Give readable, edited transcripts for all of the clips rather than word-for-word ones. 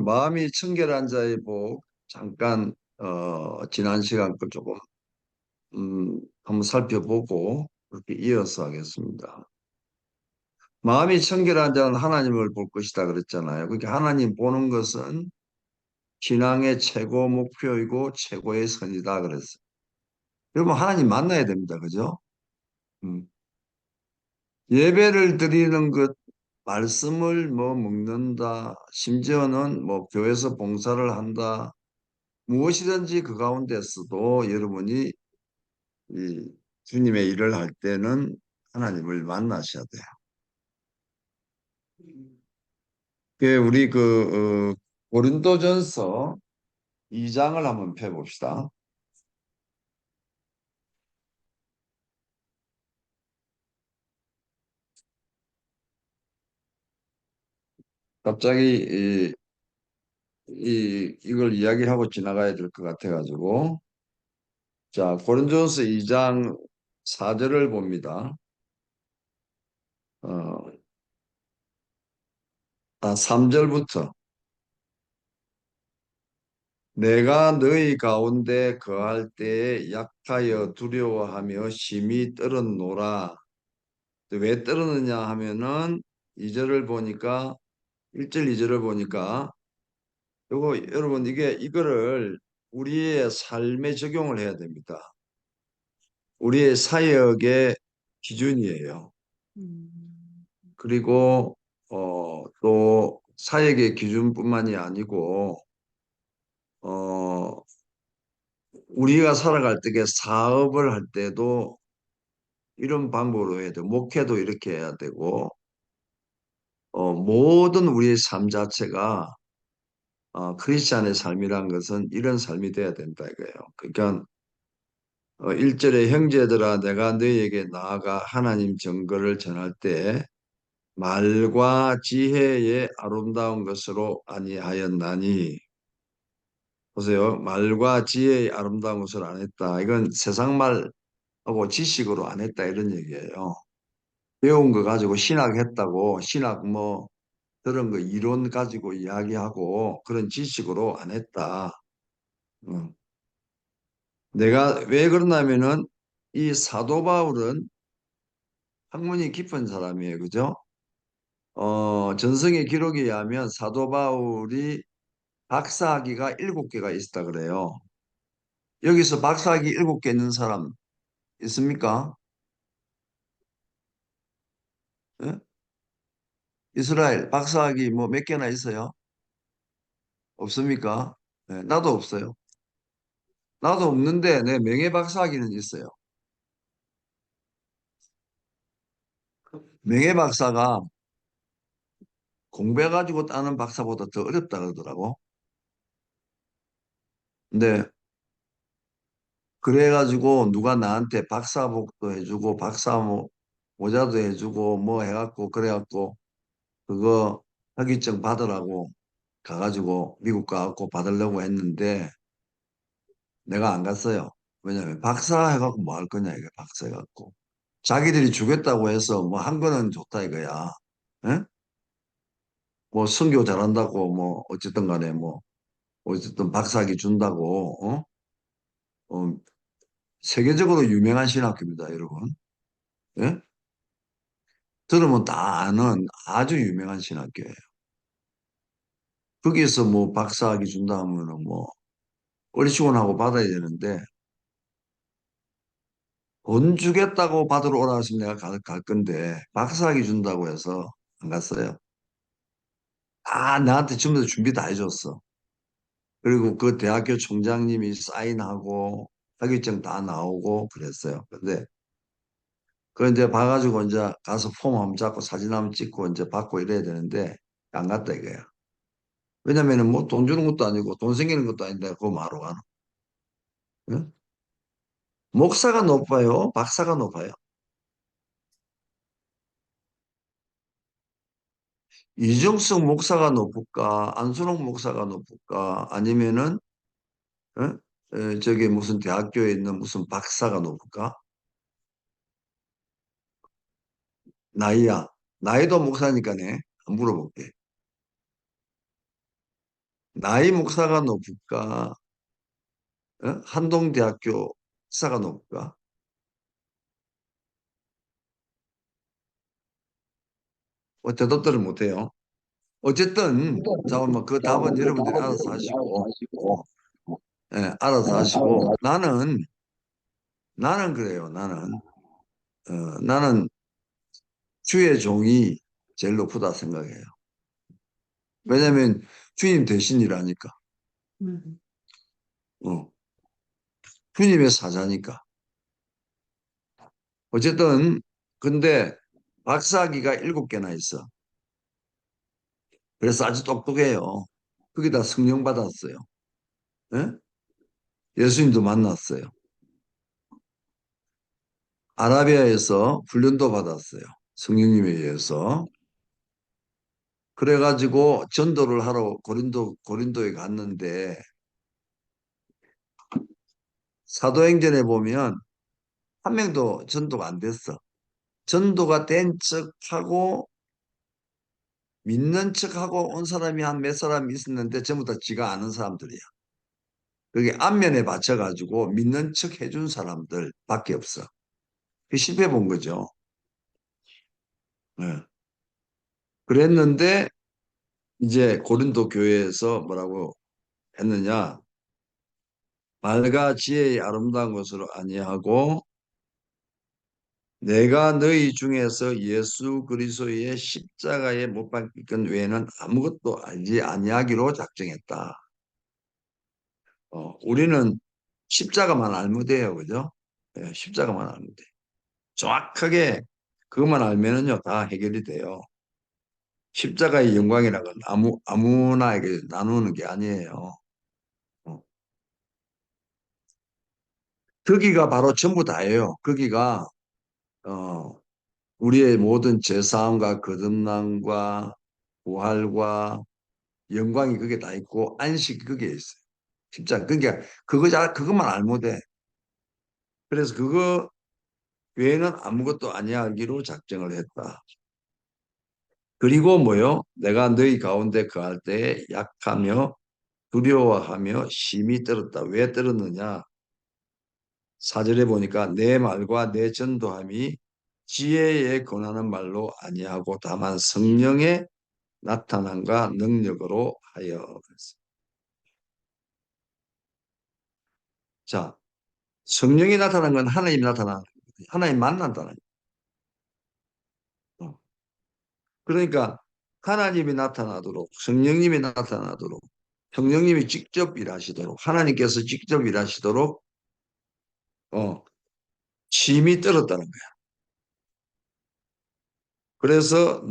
마음이 청결한 자의 복 잠깐 지난 시간 걸 조금 한번 살펴보고 그렇게 이어서 하겠습니다. 마음이 청결한 자는 하나님을 볼 것이다 그랬잖아요. 그러니까 하나님 보는 것은 신앙의 최고 목표이고 최고의 선이다 그랬어요. 여러분 하나님 만나야 됩니다. 그죠? 음. 예배를 드리는 것, 말씀을 뭐 먹는다, 심지어는 뭐 교회에서 봉사를 한다, 무엇이든지 그 가운데서도 여러분이 이 주님의 일을 할 때는 하나님을 만나셔야 돼요. 우리 고린도전서 2장을 한번 펴봅시다. 갑자기 이걸 이야기하고 지나가야 될 것 같아가지고 자 고린도전서 2장 4절을 봅니다. 어, 3절부터 내가 너희 가운데 거할 때에 약하여 두려워하며 심히 떨었노라. 왜 떨었느냐 하면은 2절을 보니까 1절 2절을 보니까 요거 여러분 이거를 우리의 삶에 적용을 해야 됩니다. 우리의 사역의 기준이에요. 그리고 또 사역의 기준뿐만이 아니고 어 우리가 살아갈 때 사업을 할 때도 이런 방법으로 해야 돼요. 목회도 이렇게 해야 되고 모든 우리의 삶 자체가 크리스찬의 삶이란 것은 이런 삶이 돼야 된다 이거예요. 그러니까 1절에 형제들아 내가 너희에게 나아가 하나님 증거를 전할 때 말과 지혜의 아름다운 것으로 아니하였나니 보세요. 말과 지혜의 아름다운 것을 안 했다. 이건 세상 말하고 지식으로 안 했다 이런 얘기예요. 배운 거 가지고 신학했다고 신학 뭐 그런 거 이론 가지고 이야기하고 그런 지식으로 안 했다. 음. 내가 왜 그러냐면은 이 사도 바울은 학문이 깊은 사람이에요. 그죠? 전성의 기록에 의하면 사도 바울이 박사학위가 7개가 있었다 그래요. 여기서 박사학위 7개 있는 사람 있습니까? 예? 이스라엘 박사학위 뭐 몇 개나 있어요? 없습니까? 예, 나도 없어요. 나도 없는데 내 명예 박사학위는 있어요. 명예 박사가 공부해가지고 따는 박사보다 더 어렵다 그러더라고. 근데 그래가지고 누가 나한테 박사복도 해주고 모자도 해주고 뭐 해갖고 그래갖고 그거 학위증 받으라고 가가지고 미국 가갖고 받으려고 했는데 내가 안 갔어요. 왜냐면 박사 해갖고 뭐 할 거냐 이게 박사 해갖고 자기들이 주겠다고 해서 뭐 한 거는 좋다 이거야. 예? 뭐 선교 잘한다고 뭐 어쨌든 간에 뭐 어쨌든 박사학위 준다고 어, 세계적으로 유명한 신학교입니다, 여러분. 예? 들으면 다 아는 아주 유명한 신학교예요. 거기에서 뭐 박사학위 준다 하면은 뭐 어리시원하고 받아야 되는데 돈 주겠다고 받으러 오라 하시면 내가 갈 건데 박사학위 준다고 해서 안 갔어요. 나한테 전부 다 준비 다 해줬어. 그리고 그 대학교 총장님이 사인하고 학위증 다 나오고 그랬어요. 근데 그 이제 봐가지고 이제 가서 폼 한번 잡고 사진 한번 찍고 이제 받고 이래야 되는데 안 갔다 이거야. 왜냐면은 뭐 돈 주는 것도 아니고 돈 생기는 것도 아닌데 그거 뭐하러 가노? 응? 목사가 높아요? 박사가 높아요? 이정숙 목사가 높을까? 안순홍 목사가 높을까? 아니면은 어? 저기 무슨 대학교에 있는 무슨 박사가 높을까? 나이야. 나이도 목사니까네. 안 물어볼게. 나이 목사가 높을까? 한동대학교 목사가 높을까? 대답들을 못해요. 어쨌든 자, 뭐 그 답은 여러분들이 알아서 하시고, 알아서 하시고, 나는 그래요. 나는 주의 종이 제일 높다 생각해요. 왜냐하면 주님 대신이라니까. 음. 어, 주님의 사자니까. 어쨌든 근데 박사학위가 7개나 있어. 그래서 아주 똑똑해요. 거기다 성령 받았어요. 예? 예수님도 만났어요. 아라비아에서 훈련도 받았어요. 성령님에 의해서. 그래가지고 전도를 하러 고린도에 갔는데 사도행전에 보면 한 명도 전도가 안 됐어. 전도가 된 척하고 믿는 척하고 온 사람이 한 몇 사람 있었는데 전부 다 지가 아는 사람들이야. 그게 안면에 받쳐가지고 믿는 척 해준 사람들밖에 없어. 그 실패 본 거죠. 네. 그랬는데 이제 고린도 교회에서 뭐라고 했느냐? 말과 지혜의 아름다운 것으로 아니하고 내가 너희 중에서 예수 그리스도의 십자가에 못 박힌 외에는 아무것도 알지 아니하기로 작정했다. 우리는 십자가만 알면 돼요, 그죠? 십자가만 알면 돼. 정확하게 그것만 알면은요 다 해결이 돼요. 십자가의 영광이라는 건 아무나에게 나누는 게 아니에요. 어. 거기가 바로 전부 다예요. 거기가 어, 우리의 모든 죄사함과 거듭남과 부활과 영광이 그게 다 있고 안식이 그게 있어요. 십자가. 그러니까 그것만 알면 돼. 그래서 그거 외에는 아무것도 아니하기로 작정을 했다. 그리고 뭐요? 내가 너희 가운데 거할 때에 약하며 두려워하며 심히 떨었다. 왜 떨었느냐? 4절에 보니까 내 말과 내 전도함이 지혜에 권하는 말로 아니하고 다만 성령의 나타남과 능력으로 하여. 자, 성령이 나타난 건 하나님이 나타나는 거예요. 하나님 만난다는 거예요. 그러니까 하나님이 나타나도록 성령님이 나타나도록 성령님이 직접 일하시도록 하나님께서 직접 일하시도록 어, 힘이 떨었다는 거야. 그래서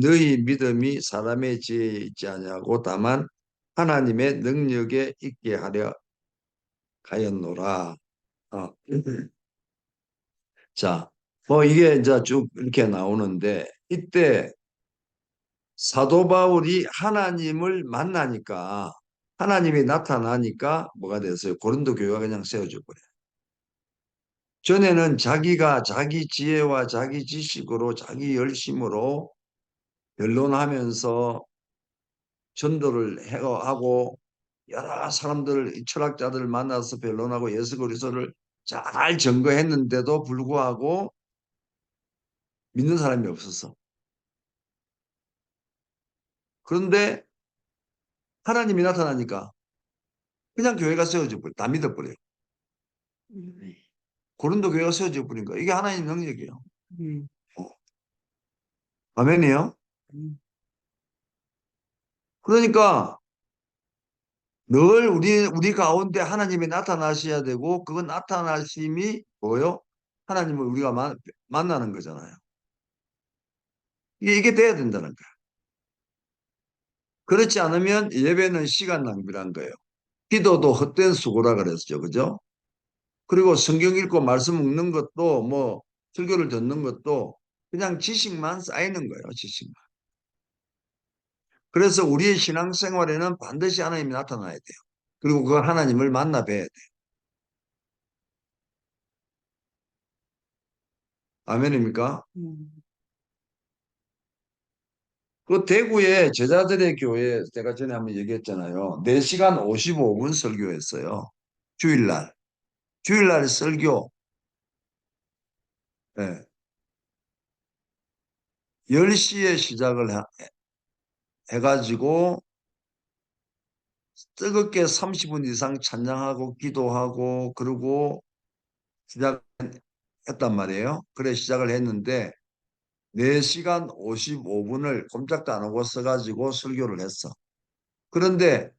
너희 믿음이 사람의 지혜에 있지 아니하고 다만 하나님의 능력에 있게 하려 하였노라. 어. 자, 뭐 이게 이제 쭉 이렇게 나오는데 이때 사도 바울이 하나님을 만나니까 하나님이 나타나니까 뭐가 됐어요? 고린도 교회가 그냥 세워져 버려요. 전에는 자기가 자기 지혜와 자기 지식으로 자기 열심으로 변론하면서 전도를 하고 여러 사람들 철학자들 만나서 변론하고 예수 그리스도를 잘 증거했는데도 불구하고 믿는 사람이 없었어. 그런데 하나님이 나타나니까 그냥 교회가 세워져 버려. 다 믿어버려요. 네. 고린도 교회가 세워져 버리니까 이게 하나님 능력이에요. 음. 어, 아멘이요? 음. 그러니까 늘 우리 가운데 하나님이 나타나셔야 되고 그 나타나심이 뭐요? 하나님을 우리가 만나는 거잖아요. 이게 돼야 된다는 거야. 그렇지 않으면 예배는 시간 낭비란 거예요. 기도도 헛된 수고라 그랬죠. 그죠? 그리고 성경 읽고 말씀 읽는 것도 뭐 설교를 듣는 것도 그냥 지식만 쌓이는 거예요. 지식만. 그래서 우리의 신앙생활에는 반드시 하나님이 나타나야 돼요. 그리고 그 하나님을 만나 뵈야 돼요. 아멘입니까? 음. 그 대구의 제자들의 교회 제가 전에 한번 얘기했잖아요. 4시간 55분 설교했어요. 주일날. 주일날 설교. 예. 10시에 시작을 해가지고 뜨겁게 30분 이상 찬양하고 기도하고 그러고 시작했단 말이에요. 그래 시작을 했는데 4시간 55분을 꼼짝도 안 하고 써가지고 설교를 했어. 그런데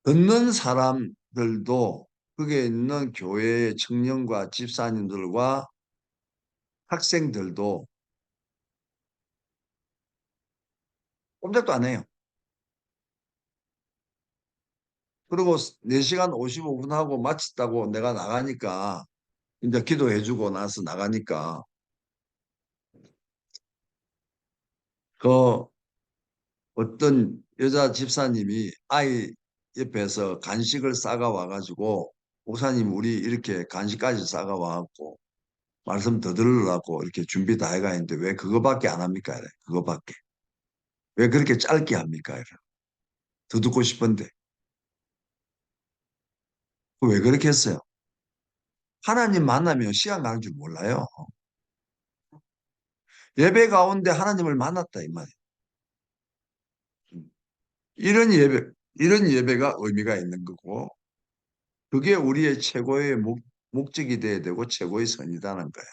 듣는 사람들도 거기에 있는 교회의 청년과 집사님들과 학생들도 꼼짝도 안 해요. 그리고 4시간 55분 하고 마쳤다고 내가 나가니까 이제 기도해주고 나서 나가니까 그 어떤 여자 집사님이 아이 옆에서 간식을 싸가 와가지고 목사님 우리 이렇게 간식까지 싸가 와갖고 말씀 더 들으려고 이렇게 준비 다 해가 있는데 왜 그거밖에 안 합니까? 이래. 그거밖에. 왜 그렇게 짧게 합니까? 이래. 더 듣고 싶은데. 왜 그렇게 했어요? 하나님 만나면 시간 가는 줄 몰라요. 예배 가운데 하나님을 만났다 이 말이에요. 이런 예배, 이런 예배가 의미가 있는 거고 그게 우리의 최고의 목적이 돼야 되고 최고의 선이라는 거예요.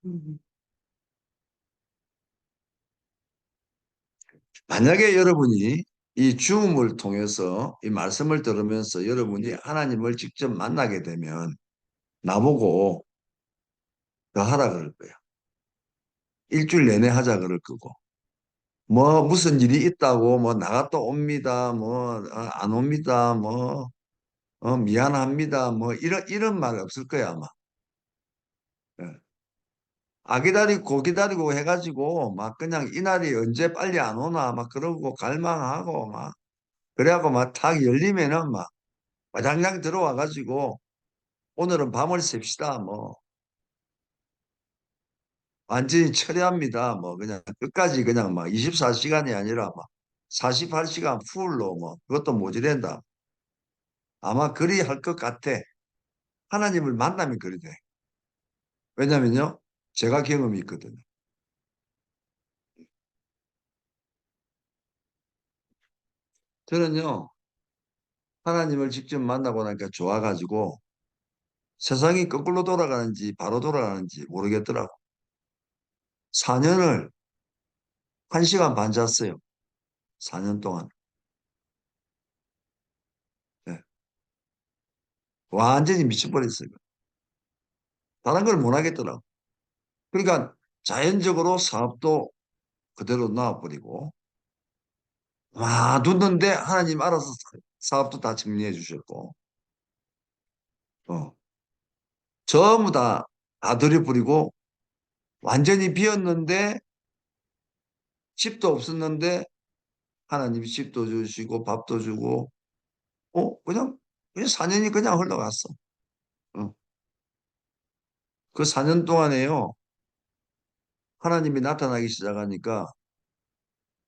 음, 만약에 여러분이 이 죽음을 통해서 이 말씀을 들으면서 여러분이 하나님을 직접 만나게 되면 나보고 더 하라 그럴 거야. 일주일 내내 하자 그럴 거고. 뭐 무슨 일이 있다고 뭐 나갔다 옵니다. 뭐 안 옵니다. 뭐 미안합니다. 뭐 이런 말 없을 거야 아마. 예. 아 기다리고 고 기다리고 해가지고 막 그냥 이날이 언제 빨리 안 오나 막 그러고 갈망하고 막 그래갖고 막 탁 열리면은 막 와장장 들어와가지고 오늘은 밤을 샙시다 뭐 완전히 철회합니다. 뭐 그냥 끝까지 그냥 막 24시간이 아니라 막 48시간 풀로 뭐 그것도 모자란다. 아마 그리 할 것 같아. 하나님을 만나면 그리 돼. 왜냐면요. 제가 경험이 있거든요. 저는요. 하나님을 직접 만나고 나니까 좋아가지고 세상이 거꾸로 돌아가는지 바로 돌아가는지 모르겠더라고. 4년을 1시간 반 잤어요. 4년 동안. 네. 완전히 미쳐버렸어요. 다른 걸 못 하겠더라고. 그러니까 자연적으로 사업도 그대로 놔버리고 놔뒀는데 하나님 알아서 사업도 다 정리해 주셨고 어, 전부 다 들여버리고 완전히 비었는데 집도 없었는데 하나님이 집도 주시고 밥도 주고 그냥 4년이 그냥 흘러갔어. 어. 그 4년 동안에요. 하나님이 나타나기 시작하니까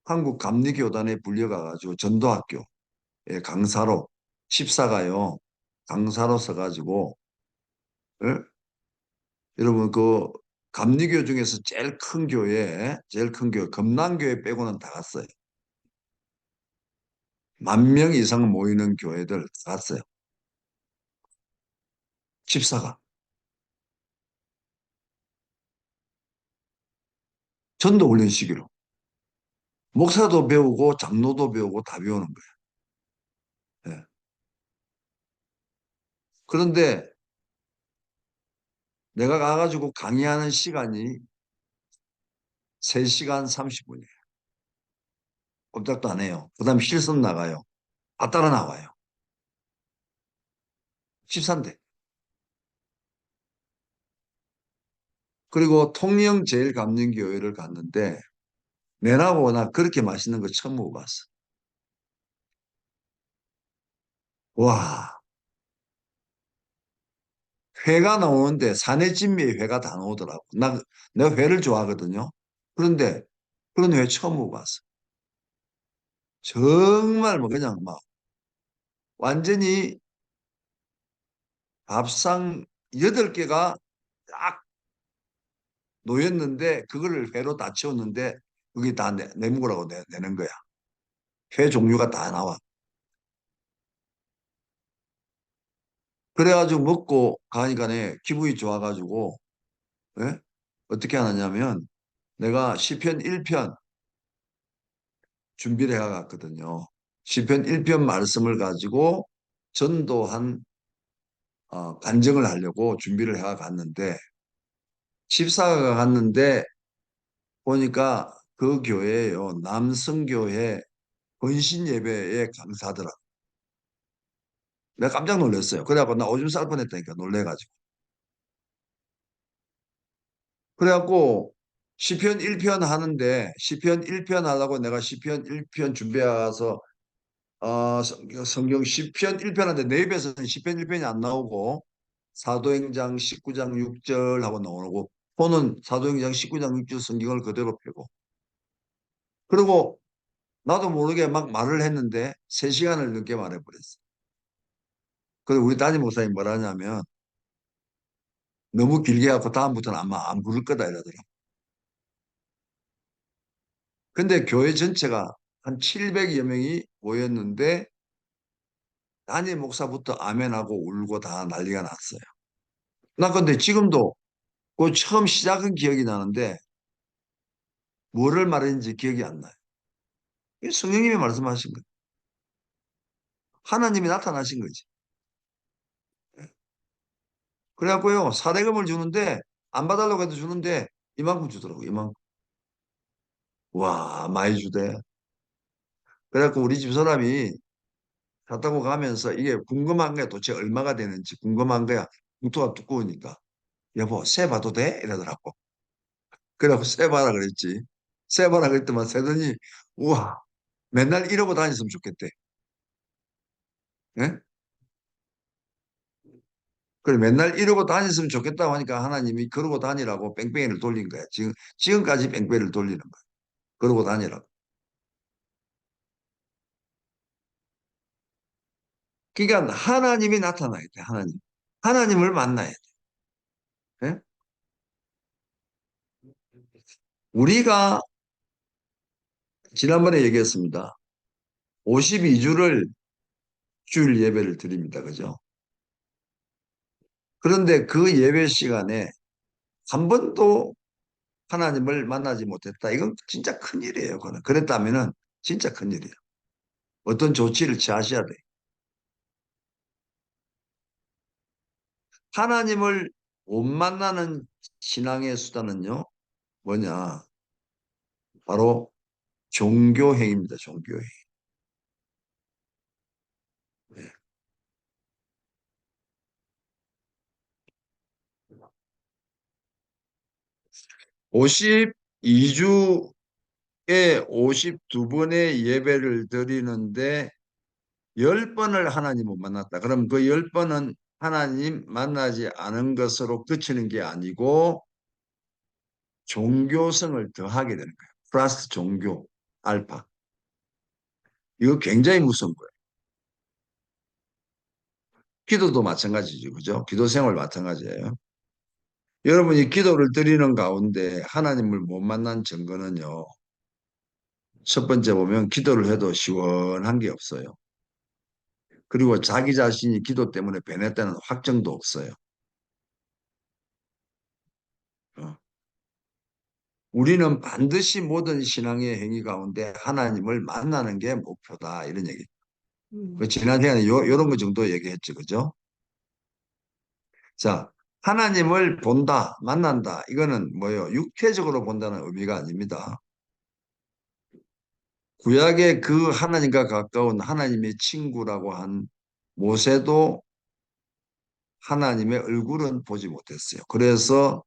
한국 감리교단에 불려가가지고 전도학교 강사로 집사가요. 강사로 서가지고 예? 여러분 그 감리교 중에서 제일 큰 교회 금남교회 빼고는 다 갔어요. 10,000명 이상 모이는 교회들 다 갔어요. 집사가 전도 훈련 시기로 목사도 배우고 장로도 배우고 다 배우는 거예요. 예. 그런데 내가 가가지고 강의하는 시간이 3시간 30분이에요. 꼼짝도 안 해요. 그다음 실습 나가요. 다 따라 나와요. 집사인데. 그리고 통영 제일감령교회를 갔는데 내나보고 나 그렇게 맛있는 거 처음 먹어봤어. 와, 회가 나오는데 사내 진미의 회가 다 나오더라고. 내가 회를 좋아하거든요. 그런데 그런 회 처음 먹어봤어. 정말 뭐 그냥 막 완전히 밥상 8개가 딱 놓였는데 그거를 회로 다 채웠는데 그게 다 내무라고 내는 거야. 회 종류가 다 나와. 그래가지고 먹고 가니까네 기분이 좋아가지고 예? 어떻게 하느냐면 내가 시편 1편 준비를 해갔거든요. 시편 1편 말씀을 가지고 전도한 간증을 하려고 준비를 해갔는데 집사가 갔는데 보니까 그 교회에요. 남성교회 헌신 예배에 강사더라. 내가 깜짝 놀랐어요. 그래갖고 나 오줌 쌀 뻔했다니까 놀래가지고. 그래갖고 시편 1편 하는데 시편 1편 하려고 내가 시편 1편 준비해서 성경 시편 1편 하는데 내 입에서는 시편 1편이 안 나오고 사도행전 19장 6절 하고 나오고 본은 사도행전 19장 6절 성경을 그대로 펴고 그리고 나도 모르게 막 말을 했는데 3시간을 넘게 말해버렸어. 그리고 우리 담임 목사님 뭐라 하냐면 너무 길게 하고 다음부터는 아마 안 부를 거다 이러더라. 근데 교회 전체가 한 700여 명이 모였는데 담임 목사부터 아멘하고 울고 다 난리가 났어요. 나 근데 지금도 그 처음 시작은 기억이 나는데 뭐를 말했는지 기억이 안 나요. 이 성령님이 말씀하신 거예요. 하나님이 나타나신 거지. 그래갖고요 사대금을 주는데 안 받으려고 해도 주는데 이만큼 주더라고 이만큼. 와 많이 주대. 그래갖고 우리 집 사람이 차 타고 가면서 이게 궁금한 거야. 도대체 얼마가 되는지 궁금한 거야. 봉투가 두꺼우니까. 여보, 세 봐도 돼? 이러더라고. 그래갖고 세 봐라 그랬지. 세 봐라 그랬더만 세더니, 우와, 맨날 이러고 다녔으면 좋겠대. 예? 그래, 맨날 이러고 다녔으면 좋겠다고 하니까 하나님이 그러고 다니라고 뺑뺑이를 돌린 거야. 지금까지 뺑뺑이를 돌리는 거야. 그러고 다니라고. 그러니까 하나님이 나타나야 돼, 하나님. 하나님을 만나야 돼. 예? 우리가 지난번에 얘기했습니다. 52주를 주일 예배를 드립니다. 그죠? 그런데 그 예배 시간에 한 번도 하나님을 만나지 못했다. 이건 진짜 큰일이에요. 그거는. 그랬다면은 진짜 큰일이에요. 어떤 조치를 취하셔야 돼. 하나님을 못 만나는 신앙의 수단은요. 뭐냐? 바로 종교행위입니다. 종교행. 위 52주에 52번의 예배를 드리는데 10번을 하나님을 만났다. 그럼 그 10번은 하나님 만나지 않은 것으로 그치는 게 아니고 종교성을 더하게 되는 거예요. 플러스 종교, 알파. 이거 굉장히 무서운 거예요. 기도도 마찬가지죠. 그죠? 기도 생활 마찬가지예요. 여러분이 기도를 드리는 가운데 하나님을 못 만난 증거는요. 첫 번째 보면 기도를 해도 시원한 게 없어요. 그리고 자기 자신이 기도 때문에 변했다는 확정도 없어요. 어. 우리는 반드시 모든 신앙의 행위 가운데 하나님을 만나는 게 목표다. 이런 얘기. 그 지난 시간에 요런 거 정도 얘기했죠. 그죠? 자, 하나님을 본다, 만난다. 이거는 뭐예요? 육체적으로 본다는 의미가 아닙니다. 구약의 그 하나님과 가까운 하나님의 친구라고 한 모세도 하나님의 얼굴은 보지 못했어요. 그래서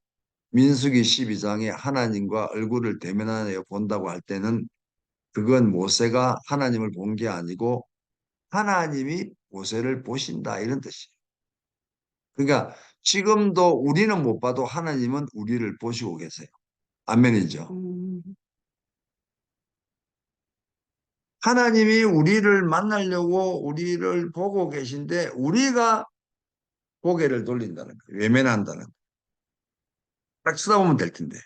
민수기 12장에 하나님과 얼굴을 대면하여 본다고 할 때는 그건 모세가 하나님을 본 게 아니고 하나님이 모세를 보신다 이런 뜻이에요. 그러니까 지금도 우리는 못 봐도 하나님은 우리를 보시고 계세요. 아멘이죠. 하나님이 우리를 만나려고 우리를 보고 계신데 우리가 고개를 돌린다는 거예요. 외면한다는 거예요. 딱 쳐다보면 될 텐데.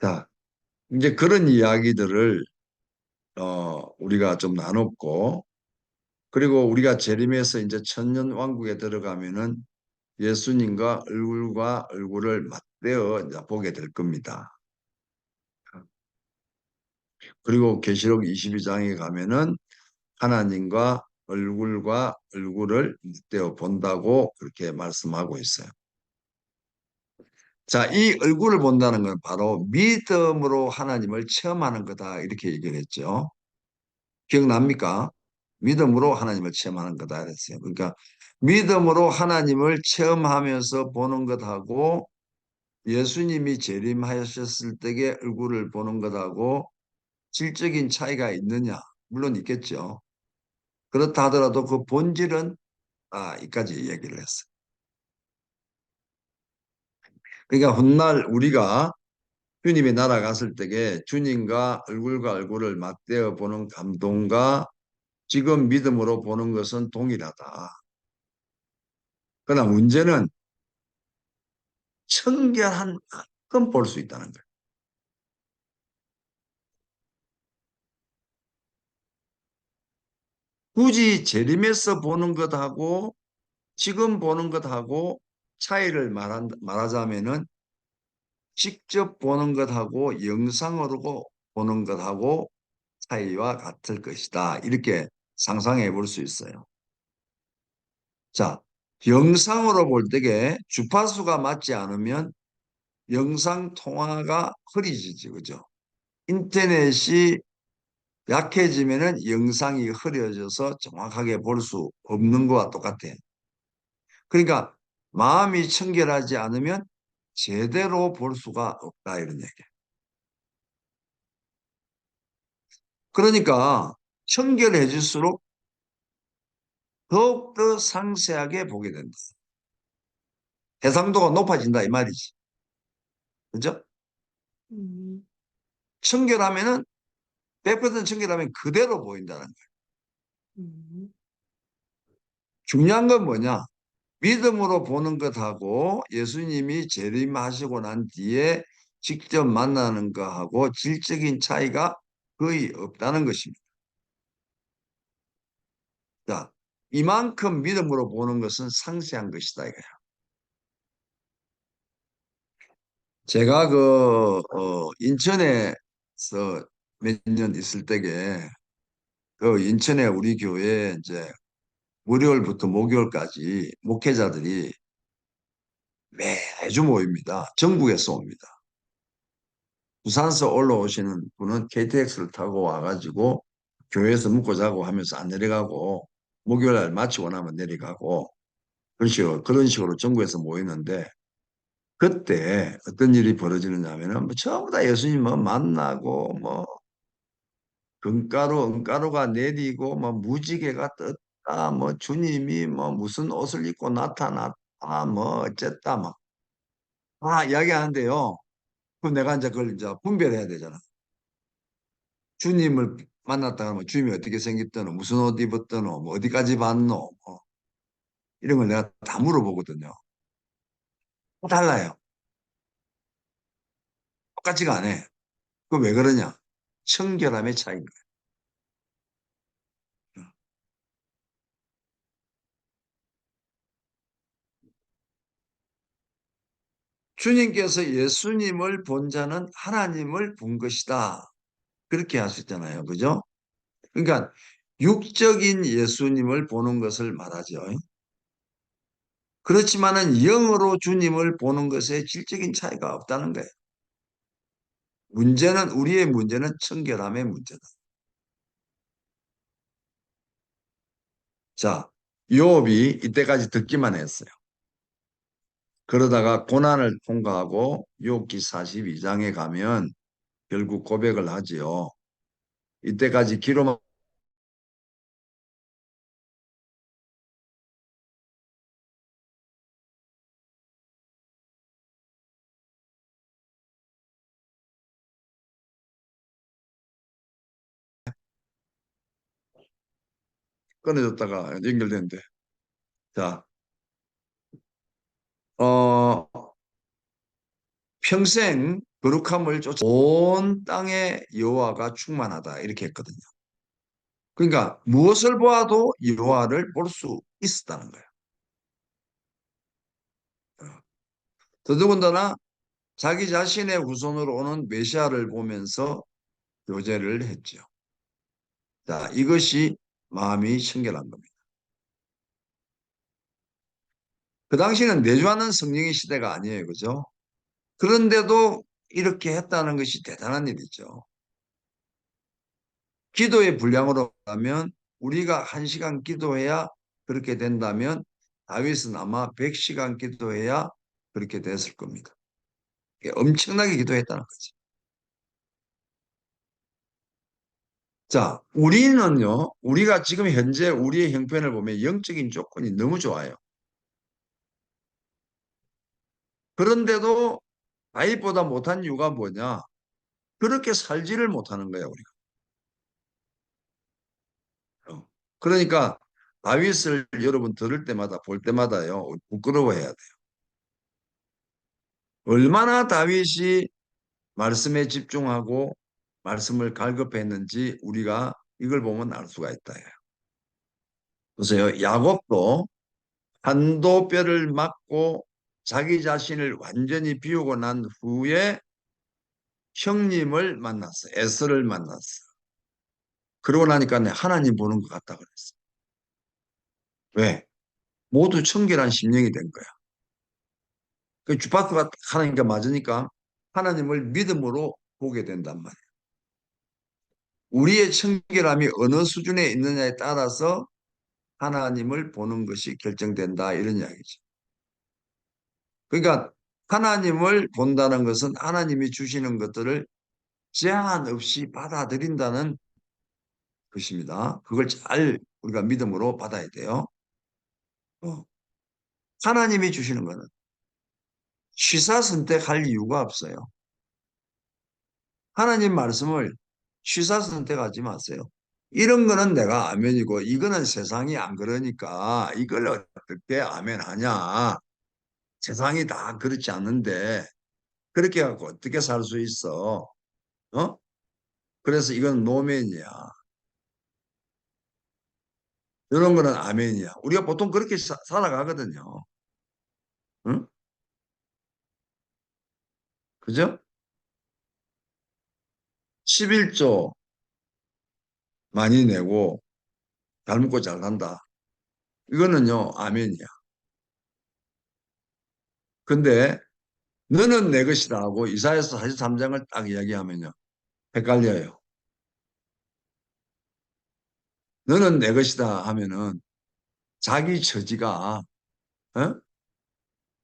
자, 이제 그런 이야기들을 우리가 좀 나눴고, 그리고 우리가 재림해서 이제 천년왕국에 들어가면은 예수님과 얼굴과 얼굴을 맞대어 이제 보게 될 겁니다. 그리고 계시록 22장에 가면은 하나님과 얼굴과 얼굴을 맞대어 본다고 그렇게 말씀하고 있어요. 자, 이 얼굴을 본다는 건 바로 믿음으로 하나님을 체험하는 거다. 이렇게 얘기를 했죠. 기억납니까? 믿음으로 하나님을 체험하는 거다. 그랬어요. 그러니까 믿음으로 하나님을 체험하면서 보는 것하고 예수님이 재림하셨을 때의 얼굴을 보는 것하고 질적인 차이가 있느냐? 물론 있겠죠. 그렇다 하더라도 그 본질은 이까지 얘기를 했어요. 그러니까 훗날 우리가 주님이 날아갔을 때에 주님과 얼굴과 얼굴을 맞대어 보는 감동과 지금 믿음으로 보는 것은 동일하다. 그러나 문제는 청결한 만큼 볼 수 있다는 거예요. 굳이 재림해서 보는 것하고 지금 보는 것하고 차이를 말하자면은 직접 보는 것하고 영상으로 보는 것하고 차이와 같을 것이다. 이렇게 상상해 볼 수 있어요. 자, 영상으로 볼 때에 주파수가 맞지 않으면 영상 통화가 흐려지지, 그죠? 인터넷이 약해지면은 영상이 흐려져서 정확하게 볼 수 없는 거와 똑같아요. 그러니까 마음이 청결하지 않으면 제대로 볼 수가 없다 이런 얘기예요. 그러니까 청결해질수록 더욱더 상세하게 보게 된다. 해상도가 높아진다 이 말이지. 그죠? 음, 청결하면은 100% 청결하면 그대로 보인다는 거예요. 음, 중요한 건 뭐냐? 믿음으로 보는 것하고 예수님이 재림하시고 난 뒤에 직접 만나는 것하고 질적인 차이가 거의 없다는 것입니다. 자, 이만큼 믿음으로 보는 것은 상세한 것이다 이거야. 제가 인천에서 몇 년 있을 때에 그 인천에 우리 교회에 이제 월요일부터 목요일까지 목회자들이 매주 모입니다. 전국에서 옵니다. 부산서 올라오시는 분은 KTX를 타고 와가지고 교회에서 묵고 자고 하면서 안 내려가고 목요일 날 마치고 나면 내려가고 그런 식으로 전국에서 모이는데 그때 어떤 일이 벌어지느냐 하면은 뭐 전부 다 예수님 뭐 만나고 뭐 금가루 은가루가 내리고 뭐 무지개가 떴다 뭐 주님이 뭐 무슨 옷을 입고 나타났다 뭐 어쨌다 막 이야기하는데요. 그럼 내가 이제 그걸 이제 분별해야 되잖아. 주님을 만났다 하면 주님이 어떻게 생겼더노, 무슨 옷 입었더노, 뭐 어디까지 봤노, 뭐 이런 걸 내가 다 물어보거든요. 또 달라요. 똑같지가 않아. 그 왜 그러냐? 청결함의 차이인 거예요. 주님께서 예수님을 본 자는 하나님을 본 것이다. 그렇게 하셨잖아요. 그죠? 그러니까 육적인 예수님을 보는 것을 말하죠. 그렇지만은 영으로 주님을 보는 것에 질적인 차이가 없다는 거예요. 우리의 문제는 청결함의 문제다. 자, 요업이 이때까지 듣기만 했어요. 그러다가 고난을 통과하고 욥기 42장에 가면 결국 고백을 하지요. 이때까지 귀로만 끊어졌다가 연결되는데. 자, 어, 평생 거룩함을 쫓아 온 땅에 여호와가 충만하다 이렇게 했거든요. 그러니까 무엇을 보아도 여호와를 볼 수 있었다는 거예요. 더더군다나 자기 자신의 후손으로 오는 메시아를 보면서 교제를 했죠. 자, 이것이 마음이 청결한 겁니다. 그 당시는 내주하는 성령의 시대가 아니에요. 그죠? 그런데도 이렇게 했다는 것이 대단한 일이죠. 기도의 분량으로 하면 우리가 1시간 기도해야 그렇게 된다면 다윗은 아마 100시간 기도해야 그렇게 됐을 겁니다. 엄청나게 기도했다는 거죠. 자, 우리는요, 우리가 지금 현재 우리의 형편을 보면 영적인 조건이 너무 좋아요. 그런데도 다윗보다 못한 이유가 뭐냐? 그렇게 살지를 못하는 거야, 우리가. 어. 그러니까 다윗을 여러분 들을 때마다 볼 때마다요, 부끄러워해야 돼요. 얼마나 다윗이 말씀에 집중하고 말씀을 갈급했는지 우리가 이걸 보면 알 수가 있다. 보세요. 야곱도 한도뼈를 맞고 자기 자신을 완전히 비우고 난 후에 형님을 만났어. 에서를 만났어. 그러고 나니까 하나님 보는 것 같다 그랬어. 왜? 모두 청결한 심령이 된 거야. 그 주파수가 하나님과 맞으니까 하나님을 믿음으로 보게 된단 말이야. 우리의 청결함이 어느 수준에 있느냐에 따라서 하나님을 보는 것이 결정된다 이런 이야기죠. 그러니까 하나님을 본다는 것은 하나님이 주시는 것들을 제한 없이 받아들인다는 것입니다. 그걸 잘 우리가 믿음으로 받아야 돼요. 어. 하나님이 주시는 것은 취사 선택할 이유가 없어요. 하나님 말씀을 취사 선택하지 마세요. 이런 거는 내가 아멘이고 이거는 세상이 안 그러니까 이걸 어떻게 아멘하냐. 세상이 다 그렇지 않는데 그렇게 해갖고 어떻게 살 수 있어? 어? 그래서 이건 노멘이야. 이런 거는 아멘이야. 우리가 보통 그렇게 살아가거든요. 응? 그죠? 11조 많이 내고 잘 먹고 잘 산다. 이거는요, 아멘이야. 근데 너는 내 것이다 하고 이사야서 43장을 딱 이야기하면요. 헷갈려요. 너는 내 것이다 하면은 자기 처지가 어?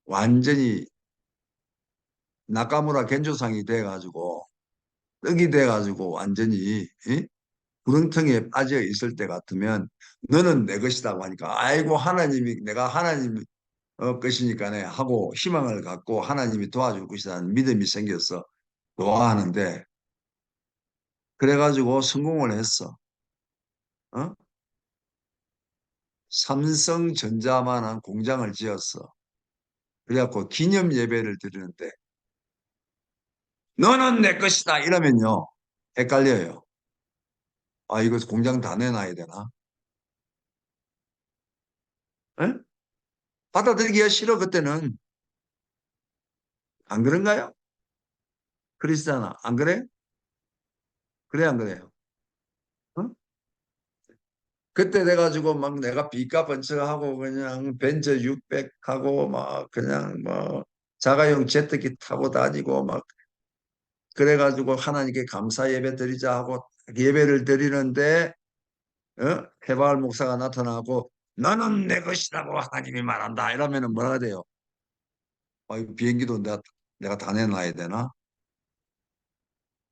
완전히 나카무라 겐조상이 돼가지고 떡이 돼가지고 완전히 구렁텅이에 빠져 있을 때 같으면 너는 내 것이라고 하니까 아이고 하나님이 내가 하나님 것이니까네 하고 희망을 갖고 하나님이 도와줄 것이라는 믿음이 생겨서 좋아하는데 그래가지고 성공을 했어. 어? 삼성전자만한 공장을 지었어. 그래갖고 기념 예배를 드리는데 너는 내 것이다 이러면요 헷갈려요. 아 이거 공장 다 내놔야 되나? 에? 받아들이기가 싫어 그때는. 안 그런가요? 그러시잖아. 안 그래? 그래 안 그래요? 어? 그때 돼가지고 막 내가 비가 번쩍하고 그냥 벤저 600 하고 막 그냥 뭐 자가용 제트기 타고 다니고 막 그래가지고 하나님께 감사 예배 드리자 하고 예배를 드리는데 해바알 목사가 나타나고 너는 내 것이라고 하나님이 말한다 이러면은 뭐라 돼요? 이 비행기도 내가 다 내놔야 되나?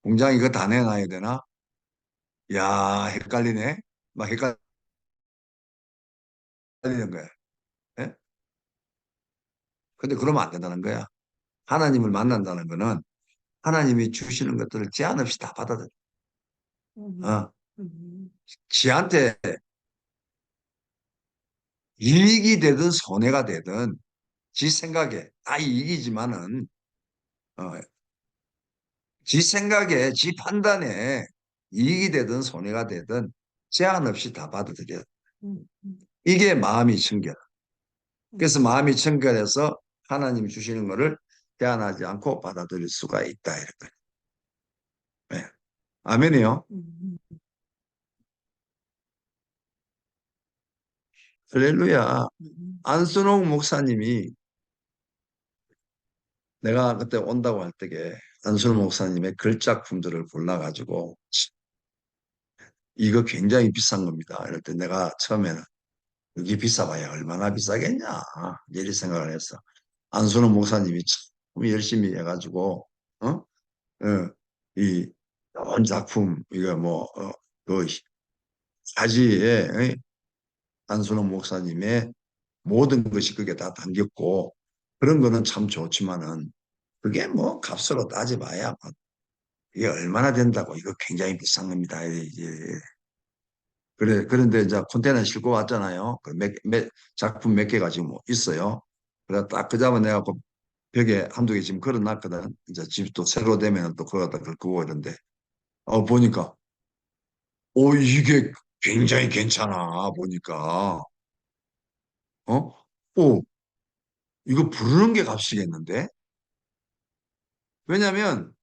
공장 이거 다 내놔야 되나? 야 헷갈리네. 막 헷갈리는 거야. 예? 근데 그러면 안 된다는 거야. 하나님을 만난다는 거는 하나님이 주시는 것들을 제한 없이 다 받아들여. 음, 어, 음, 지한테 이익이 되든 손해가 되든 지 생각에 다 이익이지만은 어, 지 생각에 지 판단에 이익이 되든 손해가 되든 제한 없이 다 받아들여. 음, 음, 이게 마음이 청결. 그래서 음, 마음이 청결해서 하나님 주시는 것을 제한하지 않고 받아들일 수가 있다 이렇게. 네. 아멘이요. 음, 할렐루야. 음, 안순홍 목사님이 내가 그때 온다고 할 때에 안순홍 목사님의 글작품들을 골라가지고 이거 굉장히 비싼 겁니다. 이럴 때 내가 처음에는 이게 비싸봐야 얼마나 비싸겠냐 이런 생각을 했어. 안순홍 목사님이 참 열심히 해가지고 어? 이 좋은 작품 이거 그 사지에 안순홍 목사님의 모든 것이 그게 다 담겼고 그런 거는 참 좋지만은 그게 뭐 값으로 따져봐야 뭐 이게 얼마나 된다고 이거 굉장히 비싼 겁니다. 그런데 이제 콘테이너 싣고 왔잖아요. 작품 몇 개가 지금 뭐 있어요. 그래 딱 그자면 내가 그 벽에 한두 개 지금 걸어놨거든. 이제 집 또 새로 되면 또 그거다 긁고 이런데 보니까 이게 굉장히 괜찮아 보니까 어? 오 이거 부르는 게 값이겠는데? 왜냐면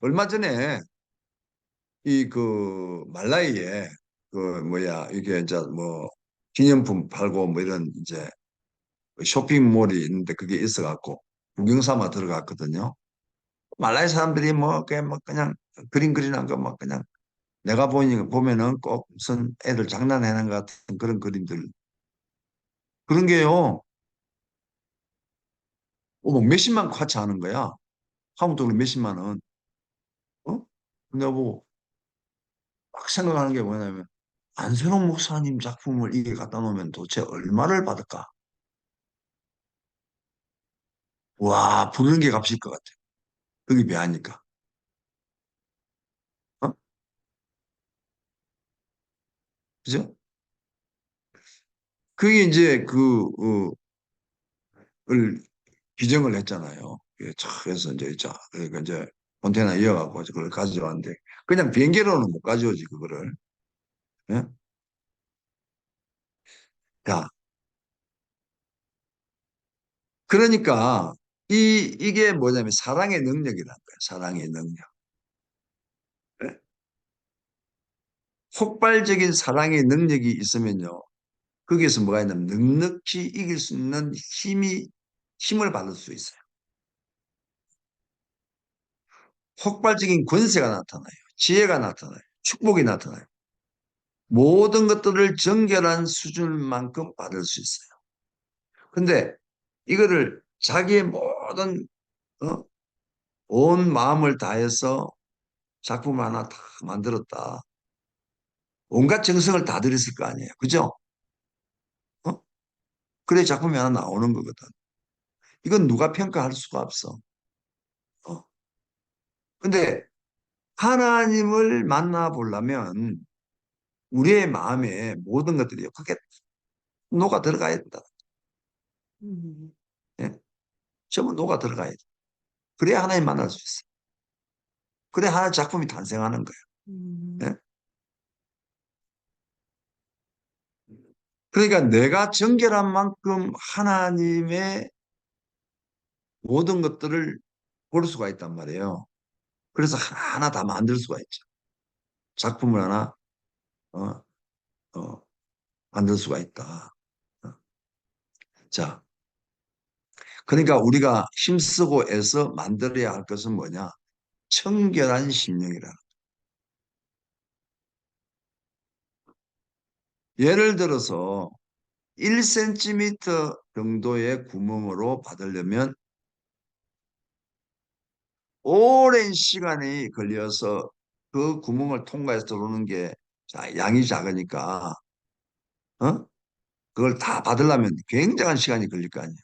얼마 전에 이 그 말라이에 그 뭐야 이게 이제 뭐 기념품 팔고 뭐 이런 이제 쇼핑몰이 있는데 그게 있어갖고 구경 삼아 들어갔거든요. 말라이 사람들이 뭐 그냥 뭐 그냥 그림 그리는 거 뭐 그냥 내가 보면은 꼭 무슨 애들 장난하는 것 같은 그런 그림들 그런 게요. 뭐 몇십만 쿼츠 하는 거야. 하무도 몇십만 원. 어? 근데 뭐 막 생각하는 게 뭐냐면 안세롱 목사님 작품을 이게 갖다 놓으면 도대체 얼마를 받을까? 와, 부르는 게 값일 것 같아. 그게 왜하니까? 어? 그죠? 그게 이제 을 기증을 했잖아요. 그래서 이제, 자, 그러니까 이제 컨테이너 이어갖고 그걸 가져왔는데, 그냥 비행기로는 못 가져오지, 그거를. 예? 자, 그러니까, 이게 뭐냐면 사랑의 능력이란 거예요. 사랑의 능력. 예? 폭발적인 사랑의 능력이 있으면요. 거기에서 뭐가 있냐면 넉넉히 이길 수 있는 힘을 받을 수 있어요. 폭발적인 권세가 나타나요. 지혜가 나타나요. 축복이 나타나요. 모든 것들을 정결한 수준만큼 받을 수 있어요. 근데 이거를 자기의 모든 어? 온 마음을 다해서 작품 하나 다 만들었다. 온갖 정성을 다 들였을 거 아니에요. 그죠? 어? 그래 작품이 하나 나오는 거거든. 이건 누가 평가할 수가 없어. 어. 근데 하나님을 만나 보려면 우리의 마음에 모든 것들이 그게 녹아 들어가야 된다. 음, 예? 전부 녹아 들어가야 돼. 그래야 하나님 만날 수 있어. 그래 하나의 작품이 탄생하는 거예요. 음, 예? 그러니까 내가 정결한 만큼 하나님의 모든 것들을 볼 수가 있단 말이에요. 그래서 하나하나 다 만들 수가 있죠. 작품을 하나 어, 어, 만들 수가 있다. 어. 자, 그러니까 우리가 힘쓰고 애써 만들어야 할 것은 뭐냐? 청결한 심령이라. 예를 들어서 1cm 정도의 구멍으로 받으려면 오랜 시간이 걸려서 그 구멍을 통과해서 들어오는 게 양이 작으니까 어? 그걸 다 받으려면 굉장한 시간이 걸릴 거 아니에요.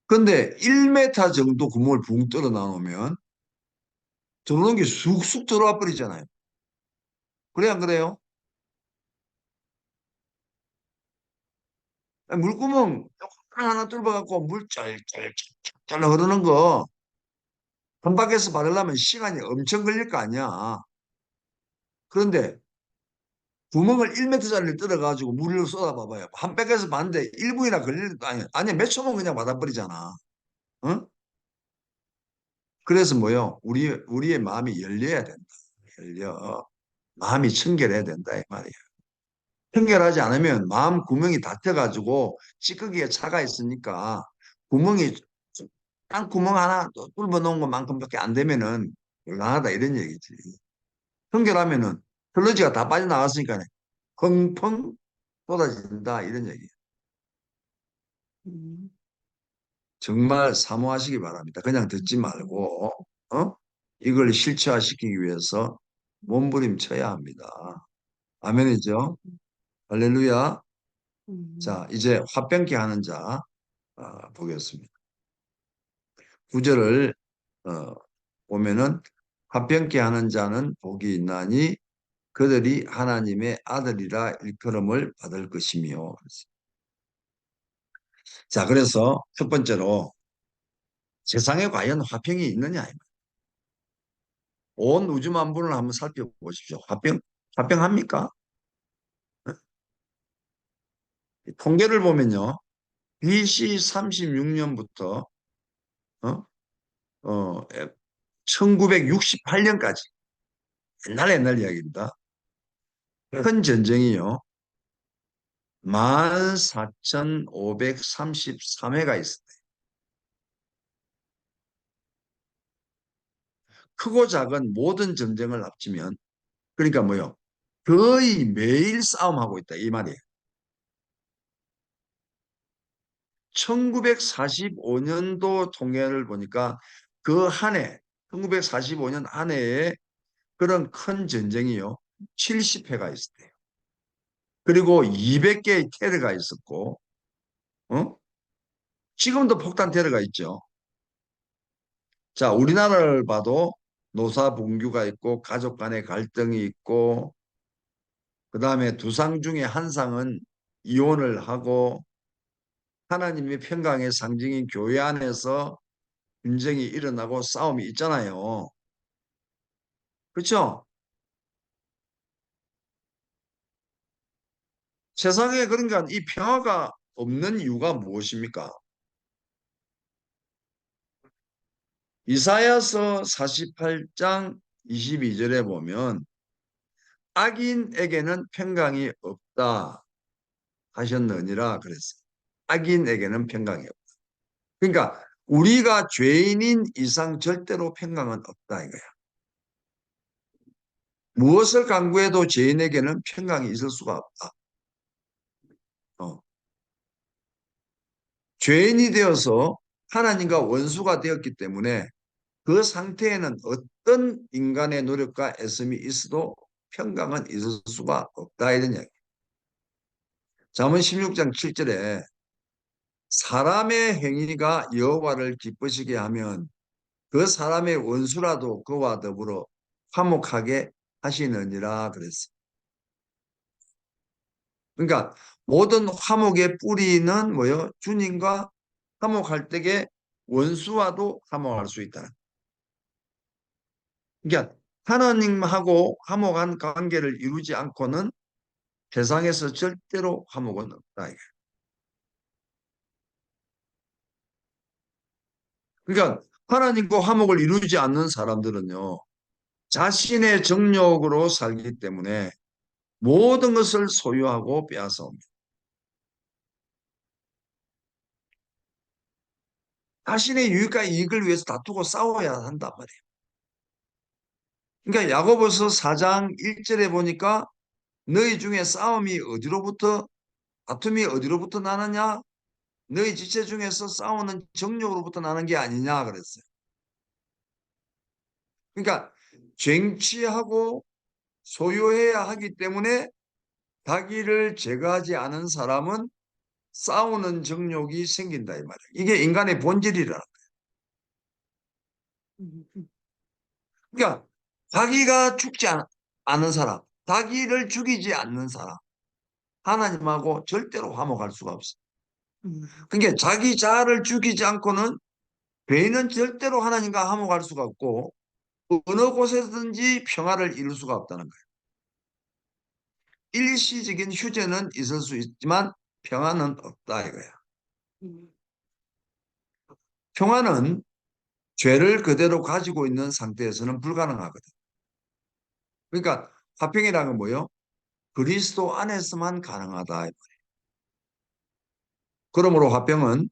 근데 1m 정도 구멍을 붕 뚫어 나오면 들어오는 게 쑥쑥 들어와 버리잖아요. 그래 안 그래요? 아니, 물구멍 하나 뚫어갖고 물 쩔쩔쩔쩔 흐르는 거 한바퀴에서 받으려면 시간이 엄청 걸릴 거 아니야. 그런데 구멍을 1m짜리를 뚫어가지고 물을 쏟아봐봐요. 한 백에서 봤는데 1분이나 걸릴 거 아니야. 아니, 몇 초면 그냥 받아버리잖아. 어? 그래서 뭐요? 우리의 마음이 열려야 된다. 열려. 마음이 청결해야 된다. 이 말이야. 청결하지 않으면 마음 구멍이 닫혀가지고 찌꺼기가 차가 있으니까 구멍이 딱 구멍 하나 뚫어 놓은 것만큼밖에 안 되면은 곤란하다 이런 얘기지. 청결하면은 슬러지가 다 빠져나갔으니까 펑펑 쏟아진다 이런 얘기. 음, 정말 사모하시기 바랍니다. 그냥 듣지 말고 이걸 실체화시키기 위해서 몸부림쳐야 합니다. 아멘이죠. 할렐루야. 음, 자, 이제 화병케 하는 자 보겠습니다. 구절을 보면은 화병케 하는 자는 복이 있나니 그들이 하나님의 아들이라 일컬음을 받을 것이며. 자, 그래서 첫 번째로 세상에 과연 화평이 있느냐? 온 우주 만물을 한번 살펴보십시오. 화평합니까? 통계를 보면요. BC 36년부터 어? 1968년까지 옛날 이야기입니다. 큰 전쟁이요. 14,533회가 있습니다. 크고 작은 모든 전쟁을 합치면 그러니까 뭐요? 거의 매일 싸움하고 있다 이 말이에요. 1945년도 통계를 보니까 그 한 해, 1945년 한 해에 그런 큰 전쟁이요. 70회가 있었대요. 그리고 200개의 테러가 있었고, 어? 지금도 폭탄 테러가 있죠. 자, 우리나라를 봐도 노사분규가 있고, 가족 간의 갈등이 있고, 그 다음에 두 상 중에 한 상은 이혼을 하고, 하나님의 평강의 상징인 교회 안에서 분쟁이 일어나고 싸움이 있잖아요. 그렇죠? 세상에 그러니까 이 평화가 없는 이유가 무엇입니까? 이사야서 48장 22절에 보면 악인에게는 평강이 없다 하셨느니라 그랬어요. 악인에게는 평강이 없다. 그러니까 우리가 죄인인 이상 절대로 평강은 없다 이거야. 무엇을 강구해도 죄인에게는 평강이 있을 수가 없다. 어. 죄인이 되어서 하나님과 원수가 되었기 때문에 그 상태에는 어떤 인간의 노력과 애씀이 있어도 평강은 있을 수가 없다 이런 이야기. 잠언 16장 7절에 사람의 행위가 여호와를 기쁘시게 하면 그 사람의 원수라도 그와 더불어 화목하게 하시느니라 그랬어요. 그러니까 모든 화목의 뿌리는 뭐요? 주님과 화목할 때에 원수와도 화목할 수 있다. 그러니까 하나님하고 화목한 관계를 이루지 않고는 세상에서 절대로 화목은 없다. 그러니까 하나님과 화목을 이루지 않는 사람들은요. 자신의 정욕으로 살기 때문에 모든 것을 소유하고 빼앗아옵니다. 자신의 유익과 이익을 위해서 다투고 싸워야 한단 말이에요. 그러니까 야고보서 4장 1절에 보니까 너희 중에 다툼이 어디로부터 나느냐? 너희 지체 중에서 싸우는 정욕으로부터 나는 게 아니냐 그랬어요. 그러니까 쟁취하고 소유해야 하기 때문에 자기를 제거하지 않은 사람은 싸우는 정욕이 생긴다 이 말이에요. 이게 인간의 본질이라. 음, 그러니까 자기가 죽지 않은 사람, 자기를 죽이지 않는 사람, 하나님하고 절대로 화목할 수가 없어. 그러니까 자기 자아를 죽이지 않고는 죄인은 절대로 하나님과 화목할 수가 없고 어느 곳에든지 평화를 이룰 수가 없다는 거예요. 일시적인 휴재는 있을 수 있지만 평화는 없다 이거야. 음, 평화는 죄를 그대로 가지고 있는 상태에서는 불가능하거든. 그러니까 화평이라는 건 뭐예요? 그리스도 안에서만 가능하다. 그러므로 화평은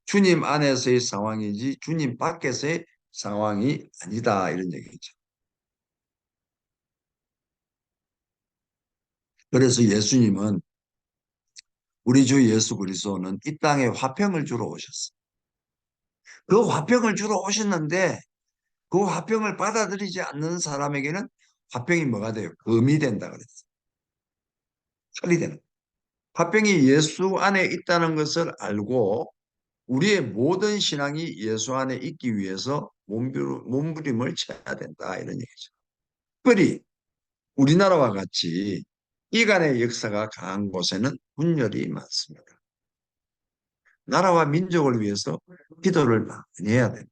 주님 안에서의 상황이지 주님 밖에서의 상황이 아니다 이런 얘기죠. 그래서 예수님은 우리 주 예수 그리스도는 이 땅에 화평을 주러 오셨어. 그 화평을 주러 오셨는데 그 화평을 받아들이지 않는 사람에게는 화평이 뭐가 돼요? 금이 된다 그랬어. 철이 되는. 화평이 예수 안에 있다는 것을 알고 우리의 모든 신앙이 예수 안에 있기 위해서 몸부림을 쳐야 된다 이런 얘기죠. 특별히 우리나라와 같이 이간의 역사가 강한 곳에는 분열이 많습니다. 나라와 민족을 위해서 기도를 많이 해야 됩니다.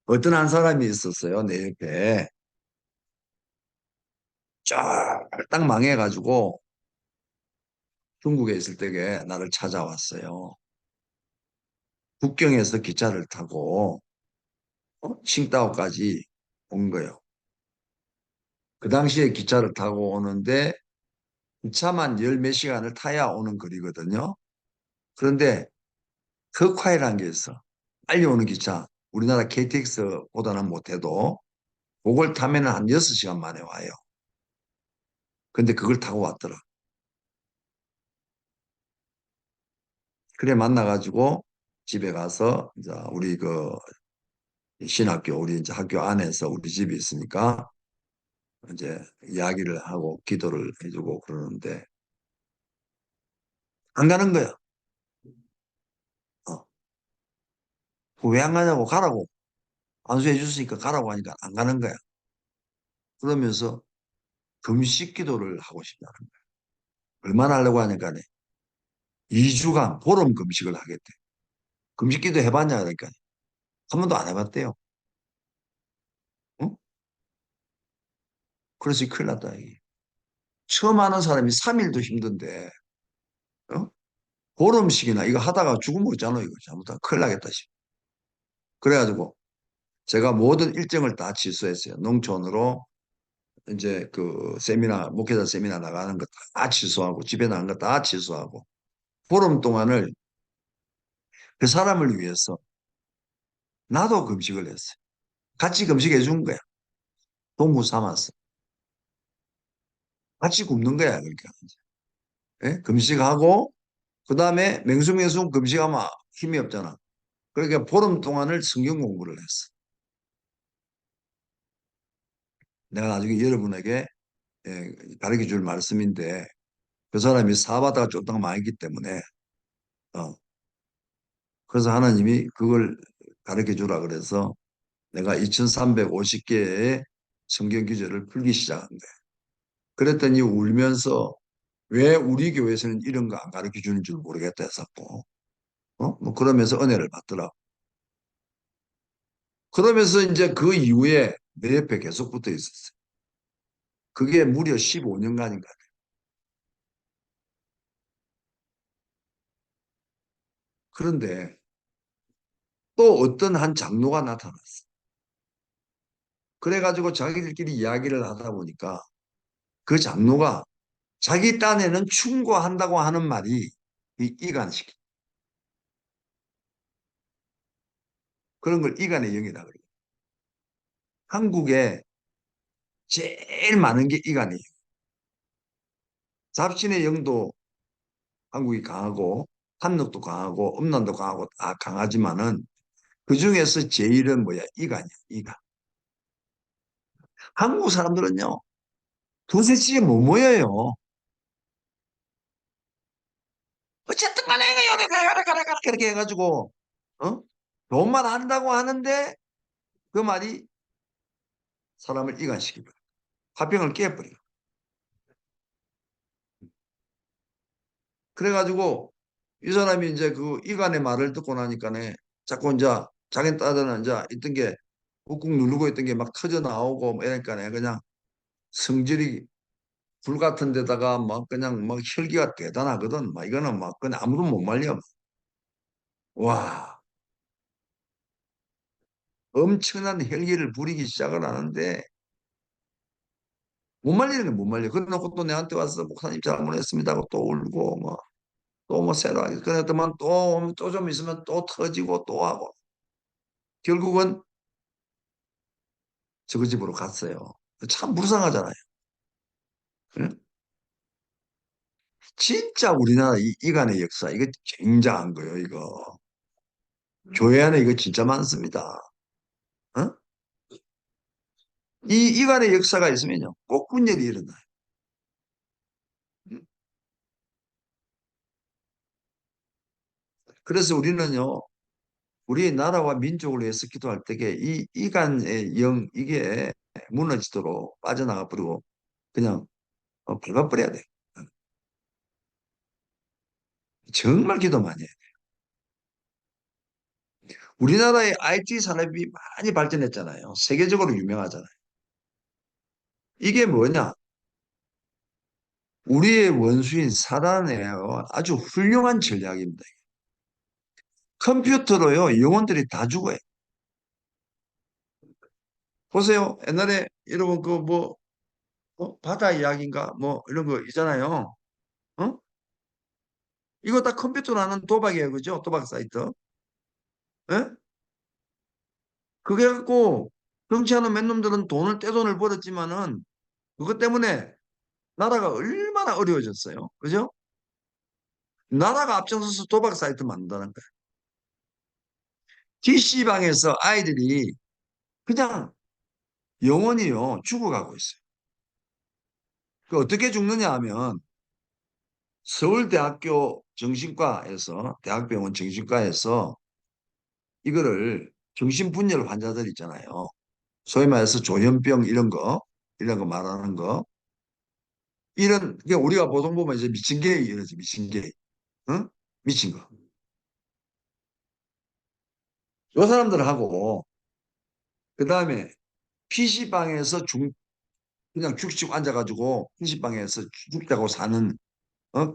어떤 한 사람이 있었어요. 내 옆에 쫙딱 망해가지고 중국에 있을 때에 나를 찾아왔어요. 국경에서 기차를 타고 칭다오까지 온 거예요. 그 당시에 기차를 타고 오는데 기차만 열 몇 시간을 타야 오는 거리거든요. 그런데特快이라는 게 있어. 빨리 오는 기차. 우리나라 KTX보다는 못해도 그걸 타면 한 6시간 만에 와요. 근데 그걸 타고 왔더라. 그래 만나가지고 집에 가서 이제 우리 그 신학교 우리 이제 학교 안에서 우리 집이 있으니까 이제 이야기를 하고 기도를 해주고 그러는데 안 가는 거야. 어. 왜 안 가냐고 가라고 안수해 줬으니까 가라고 하니까 안 가는 거야. 그러면서 금식 기도를 하고 싶다는 거야. 얼마나 하려고 하니까 2주간 보름 금식을 하겠대. 금식 기도 해봤냐 그러니까 한 번도 안 해봤대요. 어? 그래서 큰일 났다 이게. 처음 하는 사람이 3일도 힘든데 어? 보름씩이나 이거 하다가 죽으면 어쩌노 이거 잘못하면 큰일 나겠다 싶어. 그래가지고 제가 모든 일정을 다 취소했어요. 농촌으로 이제 그 세미나 목회자 세미나 나가는 거 다 취소하고 집에 나가는 거 다 취소하고 보름 동안을 그 사람을 위해서 나도 금식을 했어요. 같이 금식해 준 거야. 동무 삼았어. 같이 굶는 거야 그러니까. 예? 금식하고 그다음에 맹숭맹숭 금식하면 힘이 없잖아. 그러니까 보름 동안을 성경 공부를 했어. 내가 나중에 여러분에게 가르쳐 줄 말씀인데 그 사람이 사바다가 쫓다가 많기 때문에 어, 그래서 하나님이 그걸 가르쳐 주라 그래서 내가 2350개의 성경 구절을 풀기 시작한 거야. 그랬더니 울면서 왜 우리 교회에서는 이런 거 안 가르쳐 주는 줄 모르겠다 했었고 뭐 그러면서 은혜를 받더라. 그러면서 이제 그 이후에 내 옆에 계속 붙어 있었어요. 그게 무려 15년간인가. 그런데 또 어떤 한 장로가 나타났어. 그래가지고 자기들끼리 이야기를 하다 보니까 그 장로가 자기 딴에는 충고한다고 하는 말이 이간식. 그런 걸 이간의 영이다 그래요. 한국에 제일 많은 게 이간이에요. 잡신의 영도 한국이 강하고 한력도 강하고 음란도 강하고 다 강하지만은 그중에서 제일은 뭐야? 이간이야. 이간. 한국 사람들은요. 두세 시에 못 모여요. 어쨌든 간에 요래 가라 그렇게 해가지고 어? 돈만 한다고 하는데 그 말이 사람을 이간시키고 화평을 깨버려. 그래가지고 이 사람이 이제 그 이간의 말을 듣고 나니까네 자꾸 이제 자기 딸은 이제 있던 게 꾹꾹 누르고 있던 게 막 터져 나오고 뭐 이러니까네 그냥 성질이 불 같은 데다가 막 그냥 막 혈기가 대단하거든. 막 이거는 막 그냥 아무도 못 말려. 와, 엄청난 혈기를 부리기 시작을 하는데 못 말리는 게 못 말려. 그래놓고 또 내한테 와서 목사님 잘못했습니다 하고 또 울고 뭐 또 뭐 새로 하기 그랬더만 또 좀 있으면 또 터지고 또 하고 결국은 저그 집으로 갔어요. 참 불쌍하잖아요. 응? 진짜 우리나라 이간의 역사 이거 굉장한 거예요. 이거 교회 안에 이거 진짜 많습니다. 어? 이 이간의 역사가 있으면요 꼭 분열이 일어나요. 응? 그래서 우리는요 우리 나라와 민족을 위해서 기도할 때에 이 이간의 영 이게 무너지도록 빠져나가 버리고 그냥 밟아버려야 돼. 정말 기도 많이 해. 우리나라의 IT 산업이 많이 발전했잖아요. 세계적으로 유명하잖아요. 이게 뭐냐? 우리의 원수인 사단의 아주 훌륭한 전략입니다. 컴퓨터로요, 영혼들이 다 죽어요. 보세요. 옛날에 여러분 그 뭐, 바다 이야기인가? 뭐 이런 거 있잖아요. 어? 이거 다 컴퓨터로 하는 도박이에요. 그죠? 도박 사이트. 예? 그게 갖고 정치하는 몇 놈들은 돈을 떼돈을 벌었지만은 그것 때문에 나라가 얼마나 어려워졌어요. 그죠? 나라가 앞장서서 도박 사이트 만드는 거예요. PC방에서 아이들이 그냥 영원히요 죽어가고 있어요. 그 어떻게 죽느냐 하면 서울대학교 정신과에서 대학병원 정신과에서 이거를 정신분열 환자들 있잖아요. 소위 말해서 조현병 이런 거 말하는 거 그러니까 우리가 보통 보면 이제 미친 게 이러지 미친 게 응? 미친 거. 요 사람들하고 그다음에 PC방에서 그냥 죽치고 앉아가지고 PC방에서 죽자고 사는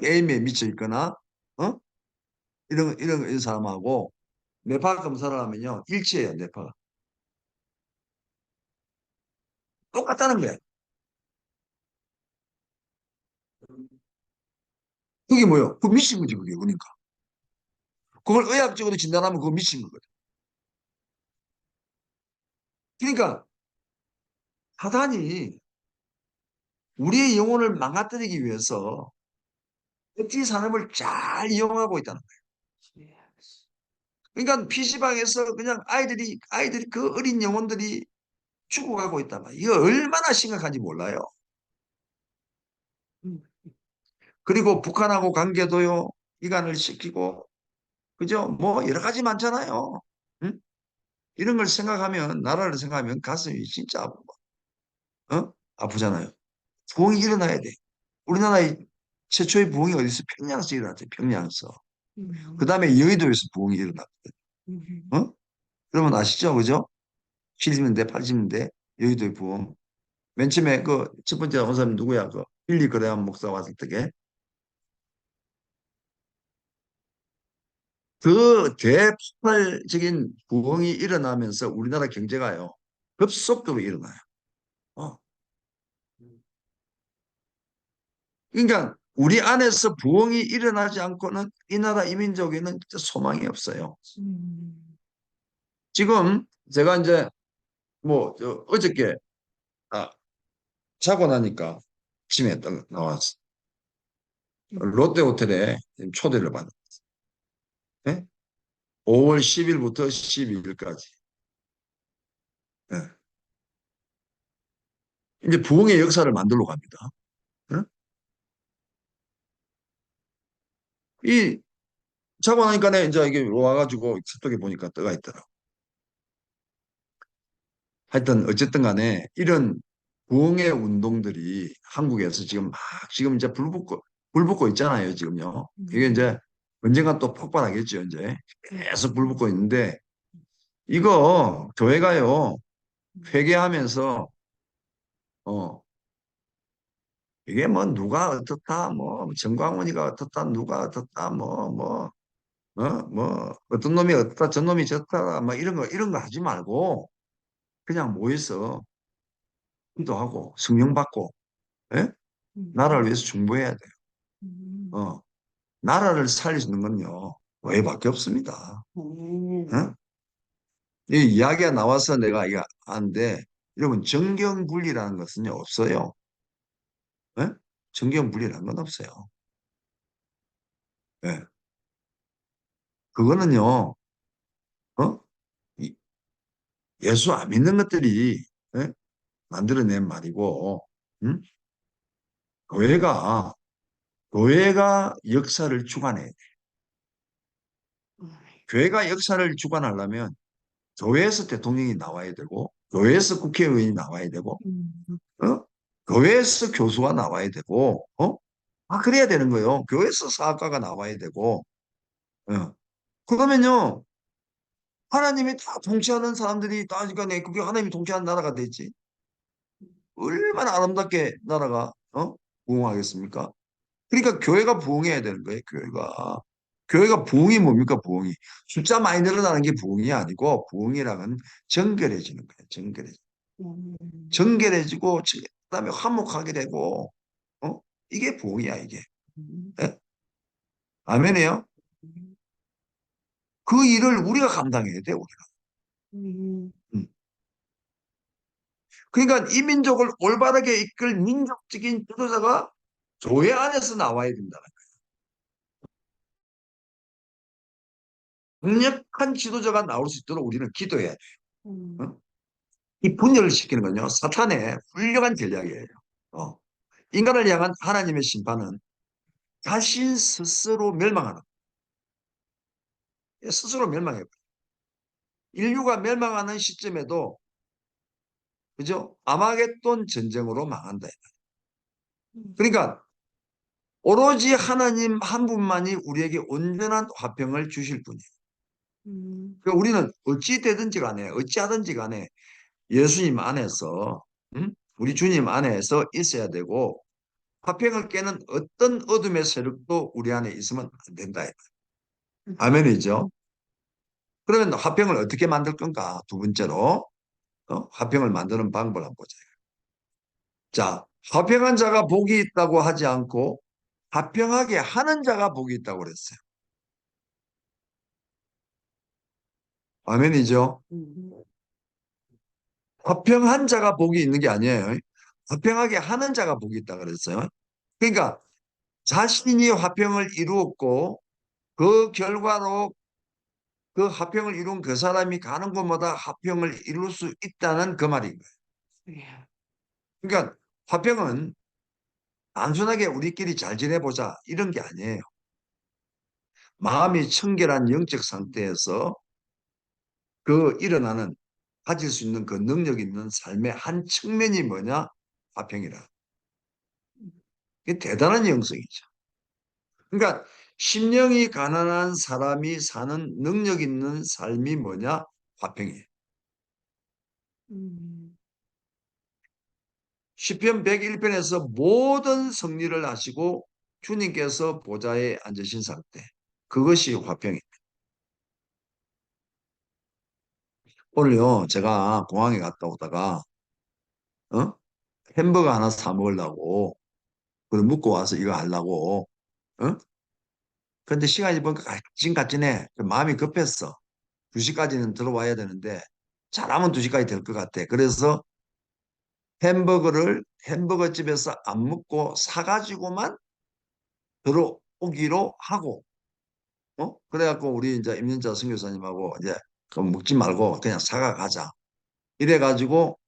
게임에 미쳐 있거나 어? 이런 사람하고 뇌파 검사를 하면요 일치해요 뇌파가 똑같다는 거야. 그게 뭐예요? 그 미친 거지 그게 그러니까 그걸 의학적으로 진단하면 그거 미친 거거든. 그러니까 사단이 우리의 영혼을 망가뜨리기 위해서 억지 산업을 잘 이용하고 있다는 거예요. 그러니까 PC방에서 그냥 아이들이 그 어린 영혼들이 죽어가고 있단 말이에요. 이거 얼마나 심각한지 몰라요. 그리고 북한하고 관계도요, 이간을 시키고, 그죠? 뭐 여러 가지 많잖아요. 응? 이런 걸 생각하면, 나라를 생각하면 가슴이 진짜 아프잖아요. 부흥이 일어나야 돼. 우리나라의 최초의 부흥이 어디서 평양에서 일어났죠, 평양에서. 그 다음에 여의도에서 부흥이 일어났거든. 어? 여러분 아시죠? 그죠? 70년대, 80년대 여의도의 부흥. 맨 처음에 그 첫 번째 온 사람이 누구야? 그 빌리 그레엄 목사 왔을 때게 그 대폭발적인 부흥이 일어나면서 우리나라 경제가요 급속도로 일어나요. 어. 그러니까 우리 안에서 부흥이 일어나지 않고는 이 나라 이민족에는 진짜 소망이 없어요. 지금 제가 이제 뭐 어저께 아, 자고 나니까 아침에 딱 나왔어. 롯데 호텔에 초대를 받았어요. 예? 5월 10일부터 12일까지. 이제 부흥의 역사를 만들러 갑니다. 예? 이 자고 나니까 이제 이게 와가지고 틱톡에 보니까 떠가 있더라고. 하여튼 어쨌든 간에 이런 부흥의 운동들이 한국에서 지금 막 지금 이제 불 붙고 있잖아요, 지금요. 이게 이제 언젠가 또 폭발하겠죠, 이제. 계속 불 붙고 있는데, 이거 교회가요, 회개하면서, 어, 이게 뭐 누가 어떻다, 뭐 정광훈이가 어떻다, 누가 어떻다, 뭐 어떤 놈이 어떻다, 저 놈이 저렇다, 뭐 이런 거 하지 말고 그냥 모여서 기도하고 성령 받고, 예? 나라를 위해서 중보해야 돼요. 어, 나라를 살릴 수 있는 건요, 교회밖에 없습니다. 예? 이 이야기가 나와서 내가 이거 아는데, 여러분 정경 분리라는 것은요 없어요. 예? 정경 분리라는 건 없어요. 예. 그거는요, 어? 이- 예수 안 믿는 것들이, 예? 만들어낸 말이고, 음? 교회가 교회가 역사를 주관해. 교회가 역사를 주관하려면 교회에서 대통령이 나와야 되고, 교회에서 국회의원이 나와야 되고, 어? 교회에서 교수가 나와야 되고, 그래야 되는 거예요. 교회에서 사학가가 나와야 되고, 어. 그러면요, 하나님이 다 통치하는 사람들이 따지니까 그게 하나님이 통치하는 나라가 되지. 얼마나 아름답게 나라가, 부흥하겠습니까? 그러니까 교회가 부흥해야 되는 거예요, 교회가. 교회가 부흥이 뭡니까, 부흥이? 숫자 많이 늘어나는 게 부흥이 아니고, 부흥이랑은 정결해지는 거예요, 정결해지고, 그다음에 화목하게 되고, 어? 이게 부흥이야, 이게. 예? 아멘이에요? 그 일을 우리가 감당해야 돼, 우리가. 음. 그러니까 이 민족을 올바르게 이끌 민족적인 지도자가 교회 안에서 나와야 된다. 강력한 지도자가 나올 수 있도록 우리는 기도해야 돼. 어? 이 분열을 시키는 건요, 사탄의 훌륭한 전략이에요. 어. 인간을 향한 하나님의 심판은 자신 스스로 멸망하는, 스스로 멸망해요. 인류가 멸망하는 시점에도, 그죠? 아마겟돈 전쟁으로 망한다. 그러니까 오로지 하나님 한 분만이 우리에게 온전한 화평을 주실 분이에요. 그러니까 우리는 어찌 되든지 간에, 어찌하든지 간에 예수님 안에서, 우리 주님 안에서 있어야 되고, 화평을 깨는 어떤 어둠의 세력도 우리 안에 있으면 안 된다. 아멘이죠. 그러면 화평을 어떻게 만들 건가? 두 번째로, 화평을 만드는 방법을 한번 보자. 자, 화평한 자가 복이 있다고 하지 않고 화평하게 하는 자가 복이 있다고 그랬어요. 아멘이죠. 화평한 자가 복이 있는 게 아니에요. 화평하게 하는 자가 복이 있다 그랬어요. 그러니까 자신이 화평을 이루었고 그 결과로 그 화평을 이룬 그 사람이 가는 곳마다 화평을 이룰 수 있다는 그 말인 거예요. 그러니까 화평은 단순하게 우리끼리 잘 지내보자 이런 게 아니에요. 마음이 청결한 영적 상태에서 그 일어나는 가질 수 있는 그 능력 있는 삶의 한 측면이 뭐냐? 화평이라. 이게 대단한 영성이죠. 그러니까 심령이 가난한 사람이 사는 능력 있는 삶이 뭐냐? 화평이에요. 시편 101편에서 모든 승리를 하시고 주님께서 보좌에 앉으신 상태. 그것이 화평입니다. 오늘요, 제가 공항에 갔다 오다가, 어? 햄버거 하나 사 먹으려고, 그걸 먹고 와서 이거 하려고, 어? 근데 시간이 보니까 까진까진해. 마음이 급했어. 2시까지는 들어와야 되는데, 잘하면 2시까지 될 것 같아. 그래서 햄버거 집에서 안 먹고 사가지고만 들어오기로 하고, 그래갖고 우리 이제 임윤자 선교사님하고 이제 그럼 먹지 말고 그냥 사가 가자. 이래가지고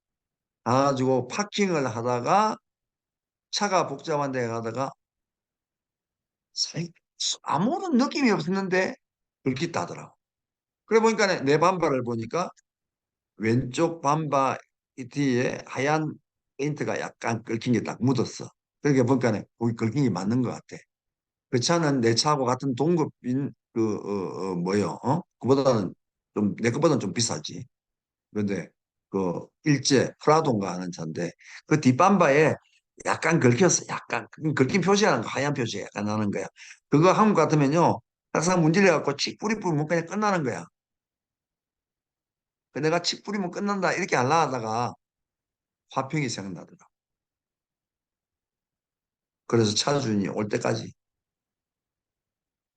가가지고 파킹을 하다가 차가 복잡한 데 가다가 사- 아무런 느낌이 없었는데 불빛다더라고. 그래 보니까 내 반바를 보니까 왼쪽 반바 뒤에 하얀 페인트가 약간 긁힌 게 딱 묻었어. 그렇게 보니까 거기 긁힌 게 맞는 것 같아. 그 차는 내 차하고 같은 동급인 뭐요? 그보다는 좀 내 것보다는 좀 비싸지. 그런데 그 일제 프라도인가 하는 차인데 그 뒷밤바에 약간 긁혔어. 약간 긁힌 표시라는 거 하얀 표시 약간 나는 거야. 그거 한국 같으면요. 항상 문질러 갖고 칙 뿌리면 그냥 끝나는 거야. 그 내가 칙 뿌리면 끝난다 이렇게 하려 하다가 화평이 생각나더라. 그래서 차 주인이 올 때까지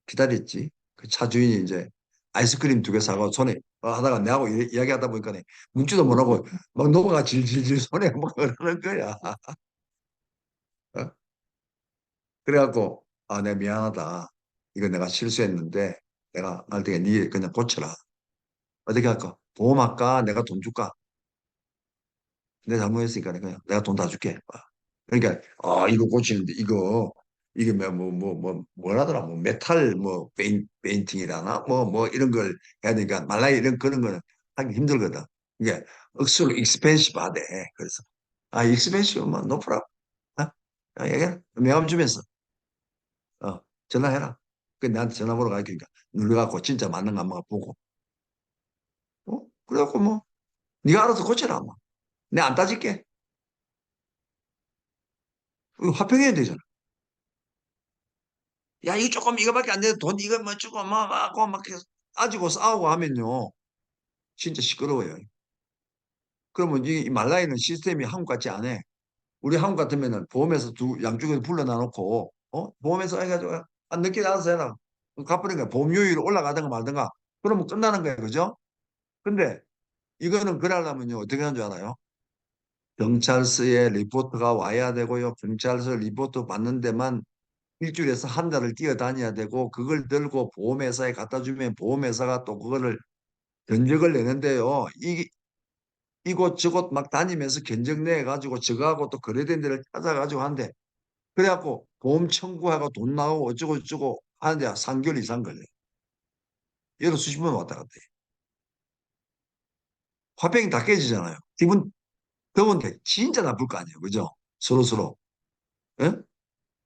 기다렸지. 그 차 주인이 이제 아이스크림 2개 사고 손에 하다가 내하고 이야기하다 보니까 묻지도 못하고 막 넘어가 질질질 손에 막 그러는 거야. 어? 그래갖고 아, 내가 미안하다. 이거 내가 실수했는데 내가 알 때가 니 그냥 고쳐라. 어떻게 할까? 보험할까? 내가 돈 줄까? 내가 잘못했으니까 내가 돈 다 줄게. 그러니까 이거 고치는데 이게 뭐라더라 뭐 메탈 뭐 페인팅이라나 뭐 이런 걸 해야 되니까 말라이 이런 그런 거는 하기 힘들거든. 이게 억수로 익스펜시브 하대. 그래서 익스펜시브 뭐 노프라. 얘기해. 명함 주면서 전화해라. 그 나한테 전화번호 가르치니까 눌러갖고 진짜 맞는 거 한번 보고 그래갖고 뭐 네가 알아서 고쳐라 뭐. 내가 안 따질게. 이거 화평해야 되잖아. 야, 이거 조금 이거밖에 안 돼. 돈 이거 뭐 주고 막 계속 따지고 싸우고 하면요. 진짜 시끄러워요. 그러면 이 말라이는 시스템이 한국 같지 않아. 우리 한국 같으면은 보험에서 양쪽에서 불러놔 놓고 보험에서 해가지고 늦게 알아서 해라. 갚으니까 보험료율 올라가든가 말든가 그러면 끝나는 거예요. 그죠? 근데 이거는 그러려면요. 어떻게 하는 줄 알아요? 경찰서에 리포트가 와야 되고요. 경찰서 리포트 받는 데만 일주일에서 한 달을 뛰어다녀야 되고 그걸 들고 보험회사에 갖다 주면 보험회사가 또 그거를 견적을 내는데요. 이곳저곳 막 다니면서 견적 내가지고 저거하고 또 거래된 데를 찾아가지고 한대. 그래갖고 보험 청구하고 돈 나오고 어쩌고 저쩌고 하는데 3개월 이상 걸려. 얘도 수십 번 왔다 갔다 해. 화병이 다 깨지잖아요. 기분 더운데 진짜 나쁠 거 아니에요. 그죠? 서로. 예?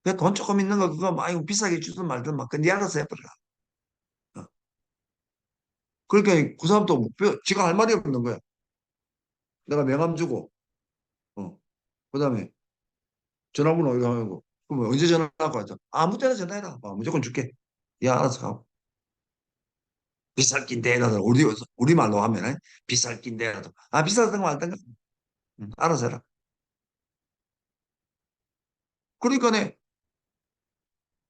그돈 조금 있는 거 그거 막 이거 비싸게 주든 말든 막 네 알아서 해버려. 어. 그러니까 그 사람도 지가 할 말이 없는 거야. 내가 명함 주고 그다음에 전화번호 이거 하고 그러면 언제 전화하고 하자. 아무 때나 전화해라. 무조건 줄게. 야 알아서 가고. 비쌀 낀데라도 우리 말로 하면 비쌀 낀데라도 비싸든 말든 알아서 해라. 그러니까네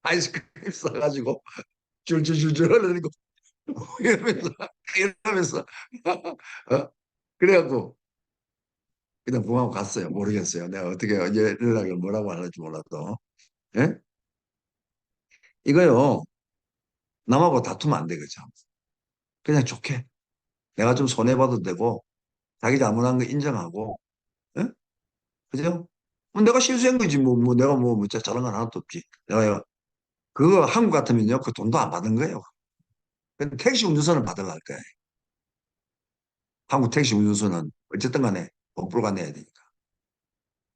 아이스크림 싸가지고 줄줄줄줄 흘리고 이러면서 이러면서 그래갖고 그냥 공항 갔어요. 모르겠어요. 내가 어떻게 연락을 뭐라고 하는지 몰라도. 예? 이거요. 남하고 다투면 안 되겠죠. 그냥 좋게. 내가 좀 손해봐도 되고 자기 잘못한 거 인정하고 예? 그죠? 내가 실수한 거지 뭐 내가 진짜 잘한 건 하나도 없지. 내가 그거 한국 같으면요 그 돈도 안 받은 거예요. 근데 택시 운전선을 받으려 할 거야. 한국 택시 운전선은 어쨌든 간에 돈 불가 내야 되니까.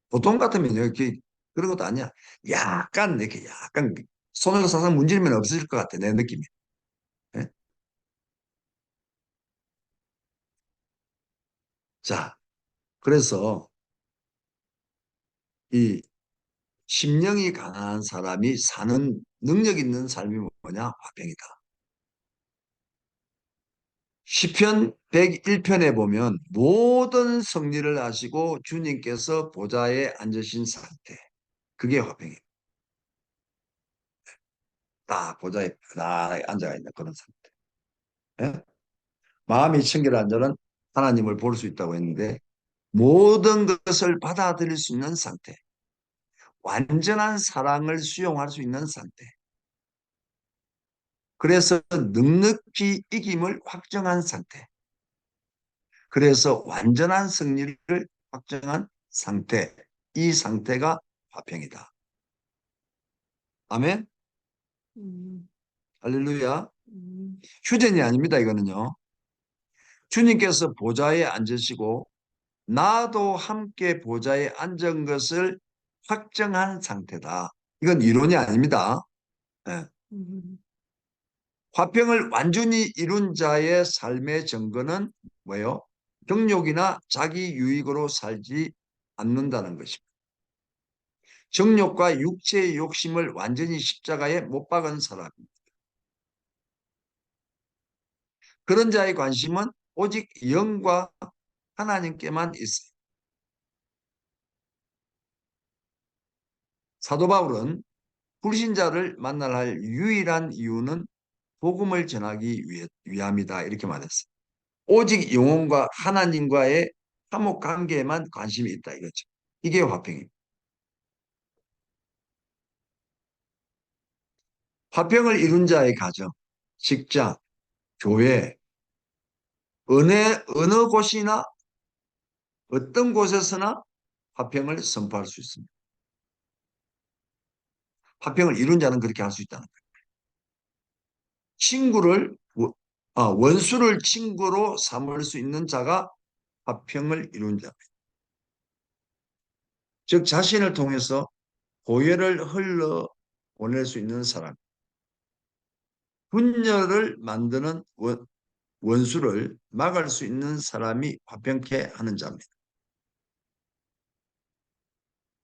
보통 같으면요 이렇게 그런 것도 아니야. 약간 이렇게 약간 손으로 사상 문지르면 없어질 것 같아 내 느낌이. 예? 자 그래서 이 심령이 강한 사람이 사는 능력 있는 삶이 뭐냐? 화평이다. 시편 101편에 보면 모든 성리를 하시고 주님께서 보좌에 앉으신 상태. 그게 화평이에요. 딱 보좌에 편안하게 앉아 있는 그런 상태. 예? 마음이 청결한 자는 하나님을 볼 수 있다고 했는데 모든 것을 받아들일 수 있는 상태. 완전한 사랑을 수용할 수 있는 상태. 그래서 넉넉히 이김을 확정한 상태. 그래서 완전한 승리를 확정한 상태. 이 상태가 화평이다. 아멘. 음, 할렐루야. 음, 휴전이 아닙니다. 이거는요. 주님께서 보좌에 앉으시고 나도 함께 보좌에 앉은 것을 확정한 상태다. 이건 이론이 아닙니다. 예. 음, 화평을 완전히 이룬 자의 삶의 증거는 뭐예요? 정욕이나 자기 유익으로 살지 않는다는 것입니다. 정욕과 육체의 욕심을 완전히 십자가에 못 박은 사람입니다. 그런 자의 관심은 오직 영과 하나님께만 있어요. 사도 바울은 불신자를 만날 할 유일한 이유는 복음을 전하기 위함이다 이렇게 말했어요. 오직 영혼과 하나님과의 화목 관계에만 관심이 있다 이거죠. 이게 화평입니다. 화평을 이룬 자의 가정, 직장, 교회, 어느 곳이나 어떤 곳에서나 화평을 선포할 수 있습니다. 화평을 이룬 자는 그렇게 할 수 있다는 거예요. 원수를 친구로 삼을 수 있는 자가 화평을 이룬 자입니다. 즉 자신을 통해서 고해를 흘러 보낼 수 있는 사람, 분열을 만드는 원수를 막을 수 있는 사람이 화평케 하는 자입니다.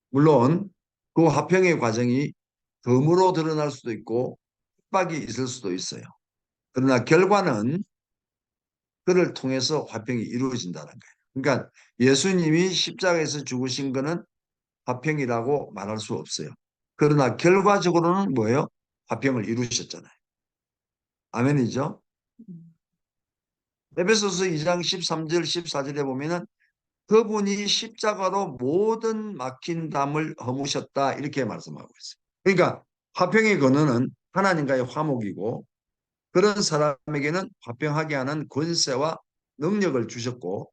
물론 그 화평의 과정이 덤으로 드러날 수도 있고 핍박이 있을 수도 있어요. 그러나 결과는 그를 통해서 화평이 이루어진다는 거예요. 그러니까 예수님이 십자가에서 죽으신 것은 화평이라고 말할 수 없어요. 그러나 결과적으로는 뭐예요? 화평을 이루셨잖아요. 아멘이죠? 음, 에베소서 2장 13절 14절에 보면은 그분이 십자가로 모든 막힌 담을 허무셨다 이렇게 말씀하고 있어요. 그러니까 화평의 근원은 하나님과의 화목이고 그런 사람에게는 화평하게 하는 권세와 능력을 주셨고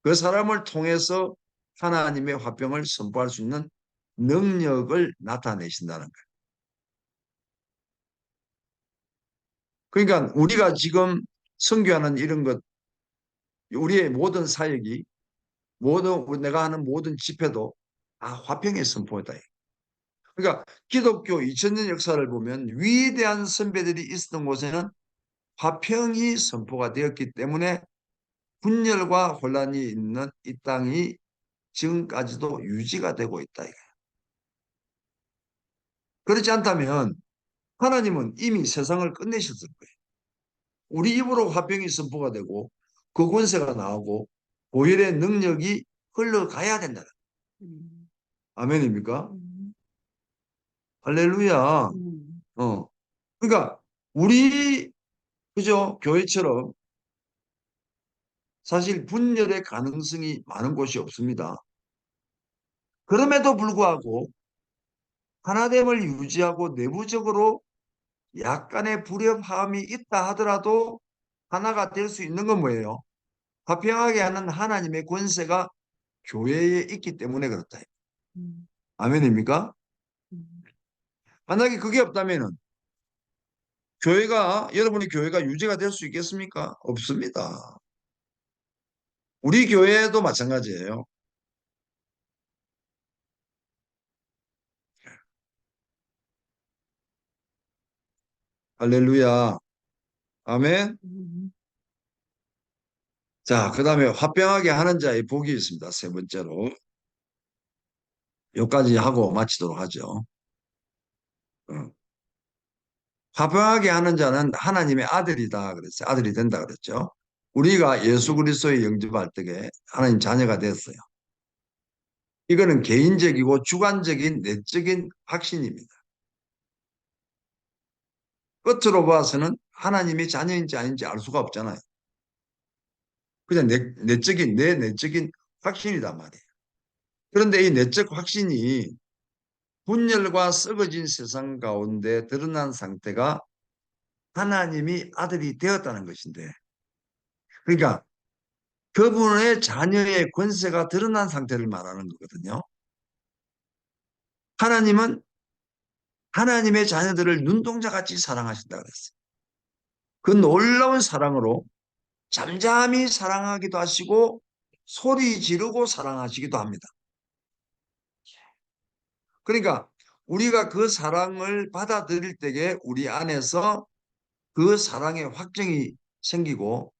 그 사람을 통해서 하나님의 화평을 선포할 수 있는 능력을 나타내신다는 거예요. 그러니까 우리가 지금 선교하는 이런 것, 우리의 모든 사역이 내가 하는 모든 집회도 화평의 선포다. 그러니까 기독교 2000년 역사를 보면 위대한 선배들이 있었던 곳에는 화평이 선포가 되었기 때문에 분열과 혼란이 있는 이 땅이 지금까지도 유지가 되고 있다. 그렇지 않다면 하나님은 이미 세상을 끝내셨을 거예요. 우리 입으로 화평이 선포가 되고 그 권세가 나오고 보혈의 능력이 흘러가야 된다. 음, 아멘입니까? 음, 할렐루야. 음, 그러니까 우리 그죠? 교회처럼 사실 분열의 가능성이 많은 곳이 없습니다. 그럼에도 불구하고 하나됨을 유지하고 내부적으로 약간의 불협화음이 있다 하더라도 하나가 될 수 있는 건 뭐예요? 화평하게 하는 하나님의 권세가 교회에 있기 때문에 그렇다. 음, 아멘입니까? 음, 만약에 그게 없다면은 여러분의 교회가 유지가 될 수 있겠습니까? 없습니다. 우리 교회도 마찬가지예요. 할렐루야. 아멘. 음, 자, 그 다음에 화평하게 하는 자의 복이 있습니다. 세 번째로. 여기까지 하고 마치도록 하죠. 어. 화평하게 하는 자는 하나님의 아들이다 그랬어요. 아들이 된다 그랬죠. 우리가 예수 그리스도의 영접할 때에 하나님 자녀가 됐어요. 이거는 개인적이고 주관적인 내적인 확신입니다. 끝으로 봐서는 하나님의 자녀인지 아닌지 알 수가 없잖아요. 그냥 내 내적인 확신이단 말이에요. 그런데 이 내적 확신이 분열과 썩어진 세상 가운데 드러난 상태가 하나님이 아들이 되었다는 것인데, 그러니까 그분의 자녀의 권세가 드러난 상태를 말하는 거거든요. 하나님은 하나님의 자녀들을 눈동자같이 사랑하신다 그랬어요. 그 놀라운 사랑으로 잠잠히 사랑하기도 하시고 소리 지르고 사랑하시기도 합니다. 그러니까 우리가 그 사랑을 받아들일 때에 우리 안에서 그 사랑의 확정이 생기고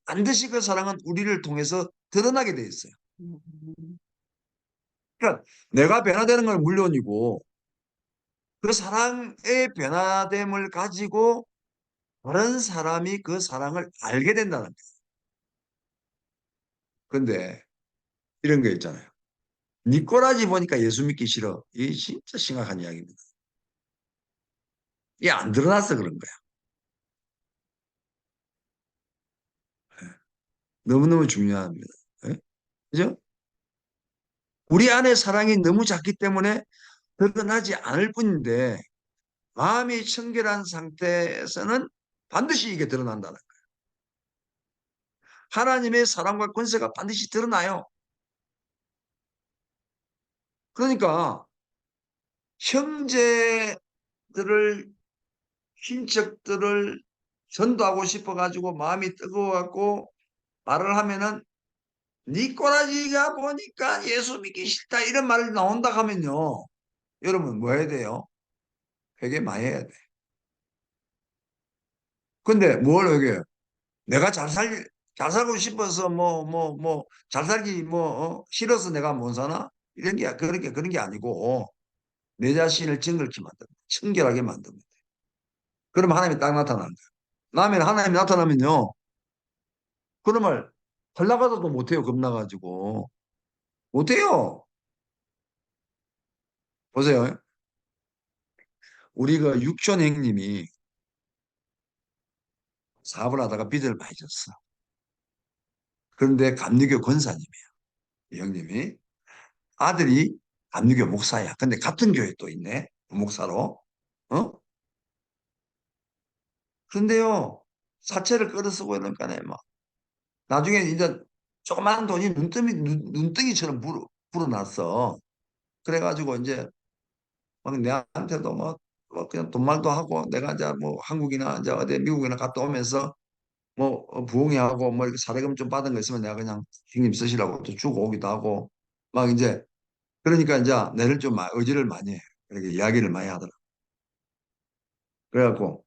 반드시 그 사랑은 우리를 통해서 드러나게 돼 있어요. 음, 그러니까 내가 변화되는 건 물론이고 그 사랑의 변화됨을 가지고 다른 사람이 그 사랑을 알게 된다는 거예요. 근데 이런 거 있잖아요. 니 꼬라지 보니까 예수 믿기 싫어. 이게 진짜 심각한 이야기입니다. 이게 안 드러나서 그런 거야. 너무너무 중요합니다. 예? 그죠? 우리 안에 사랑이 너무 작기 때문에 드러나지 않을 뿐인데 마음이 청결한 상태에서는 반드시 이게 드러난다는 거예요. 하나님의 사랑과 권세가 반드시 드러나요. 그러니까 형제들을 친척들을 전도하고 싶어 가지고 마음이 뜨거워갖고 말을 하면은 니 꼬라지가 보니까 예수 믿기 싫다 이런 말이 나온다 하면요. 여러분 뭐 해야 돼요? 회개 많이 해야 돼. 근데 뭘 회개해요? 내가 잘 살고 싶어서 잘 살기 싫어서 내가 못 사나? 그런 게 아니고 내 자신을 정결케 만듭니다. 청결하게 만듭니다. 그러면 하나님이 딱 나타나는 거예요. 나면 하나님이 나타나면요. 그런 말 하려가도 못해요. 겁나가지고. 못해요. 보세요. 우리 가 육촌 형님이 사업을 하다가 빚을 많이 졌어. 그런데 감리교 권사님이에요. 이 형님이. 아들이 감리교 목사야. 근데 같은 교회 또 있네. 목사로. 어? 그런데요. 사채를 끌어쓰고 이러니까네. 막. 나중에 이제 조그마한 돈이 눈덩이처럼 불어났어. 그래가지고 이제 막 내한테도 뭐 그냥 돈말도 하고 내가 이제 뭐 한국이나 이제 어디 미국이나 갔다 오면서 뭐 부흥회하고 뭐 이렇게 사례금 좀 받은 거 있으면 내가 그냥 형님 쓰시라고 또 주고 오기도 하고 막 이제 그러니까 이제 내를 좀 의지를 많이 해. 이렇게 이야기를 많이 하더라. 그래갖고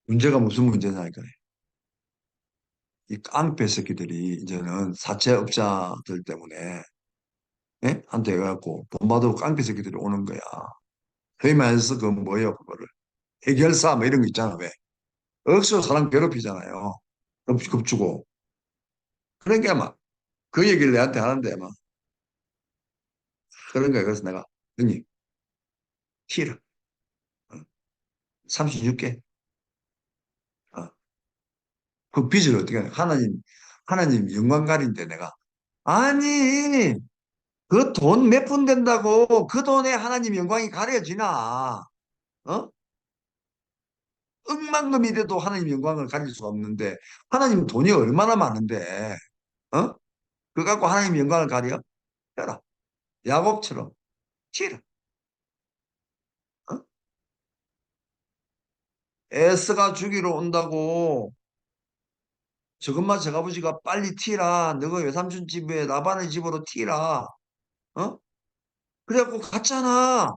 문제가 무슨 문제냐니까 이 깡패 새끼들이 이제는 사채업자들 때문에 예? 한테 해갖고 돈 받고 깡패 새끼들이 오는 거야. 소위 말해서 그 뭐예요 그거를 해결사 뭐 이런 거 있잖아 왜 억수로 사람 괴롭히잖아요. 겁주고 그러니까 막 그 얘기를 내한테 하는데 막 그런 거야. 그래서 내가 형님 티를 36개 그 빚을 어떻게 하냐. 하나님 영광갈인데 내가 아니 그 돈 몇 푼 된다고 그 돈에 하나님 영광이 가려지나 어? 억만금이 돼도 하나님 영광을 가릴 수가 없는데 하나님 돈이 얼마나 많은데 어? 그거 갖고 하나님 영광을 가려? 해라. 야곱처럼 치라. 어? 에스가 죽이러 온다고 저것만 저아버지가 빨리 튀라. 너가 외삼촌 집에 라반의 집으로 튀라. 어? 그래갖고 갔잖아.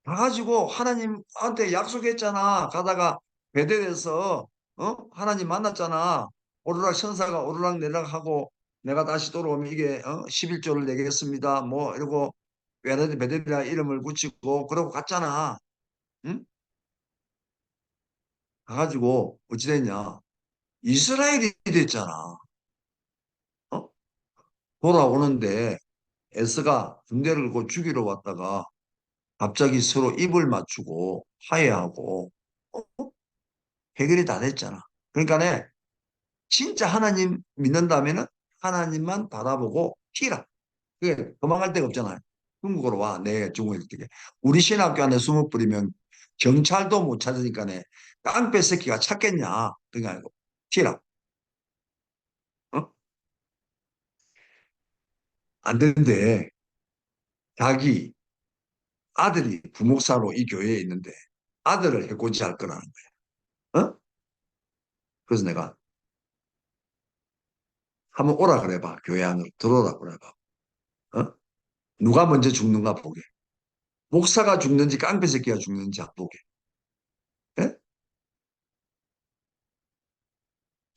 가가지고 하나님한테 약속했잖아. 가다가 베델에서 하나님 만났잖아. 오르락 천사가 오르락 내리락 하고 내가 다시 돌아오면 이게 11조를 내겠습니다. 뭐 이러고 베델이라 이름을 붙이고 그러고 갔잖아. 응? 가가지고 어찌 됐냐. 이스라엘이 됐잖아. 어? 돌아오는데 에스가 군대를 곧 죽이러 왔다가 갑자기 서로 입을 맞추고 화해하고 어? 해결이 다 됐잖아. 그러니까 진짜 하나님 믿는다면은 하나님만 바라보고 피라. 그게 도망갈 데가 없잖아요. 중국으로 와. 내 중국에 있게. 우리 신학교 안에 숨어 뿌리면 경찰도 못 찾으니까네. 깡패 새끼가 찾겠냐. 그게 아니고 피라. 어? 안 되는데 자기 아들이 부목사로 이 교회에 있는데 아들을 해코지 할 거라는 거야. 어? 그래서 내가 한번 오라 그래봐. 교회 안으로 들어오라 그래봐. 어? 누가 먼저 죽는가 보게. 목사가 죽는지 깡패 새끼가 죽는지 안 보게. 예?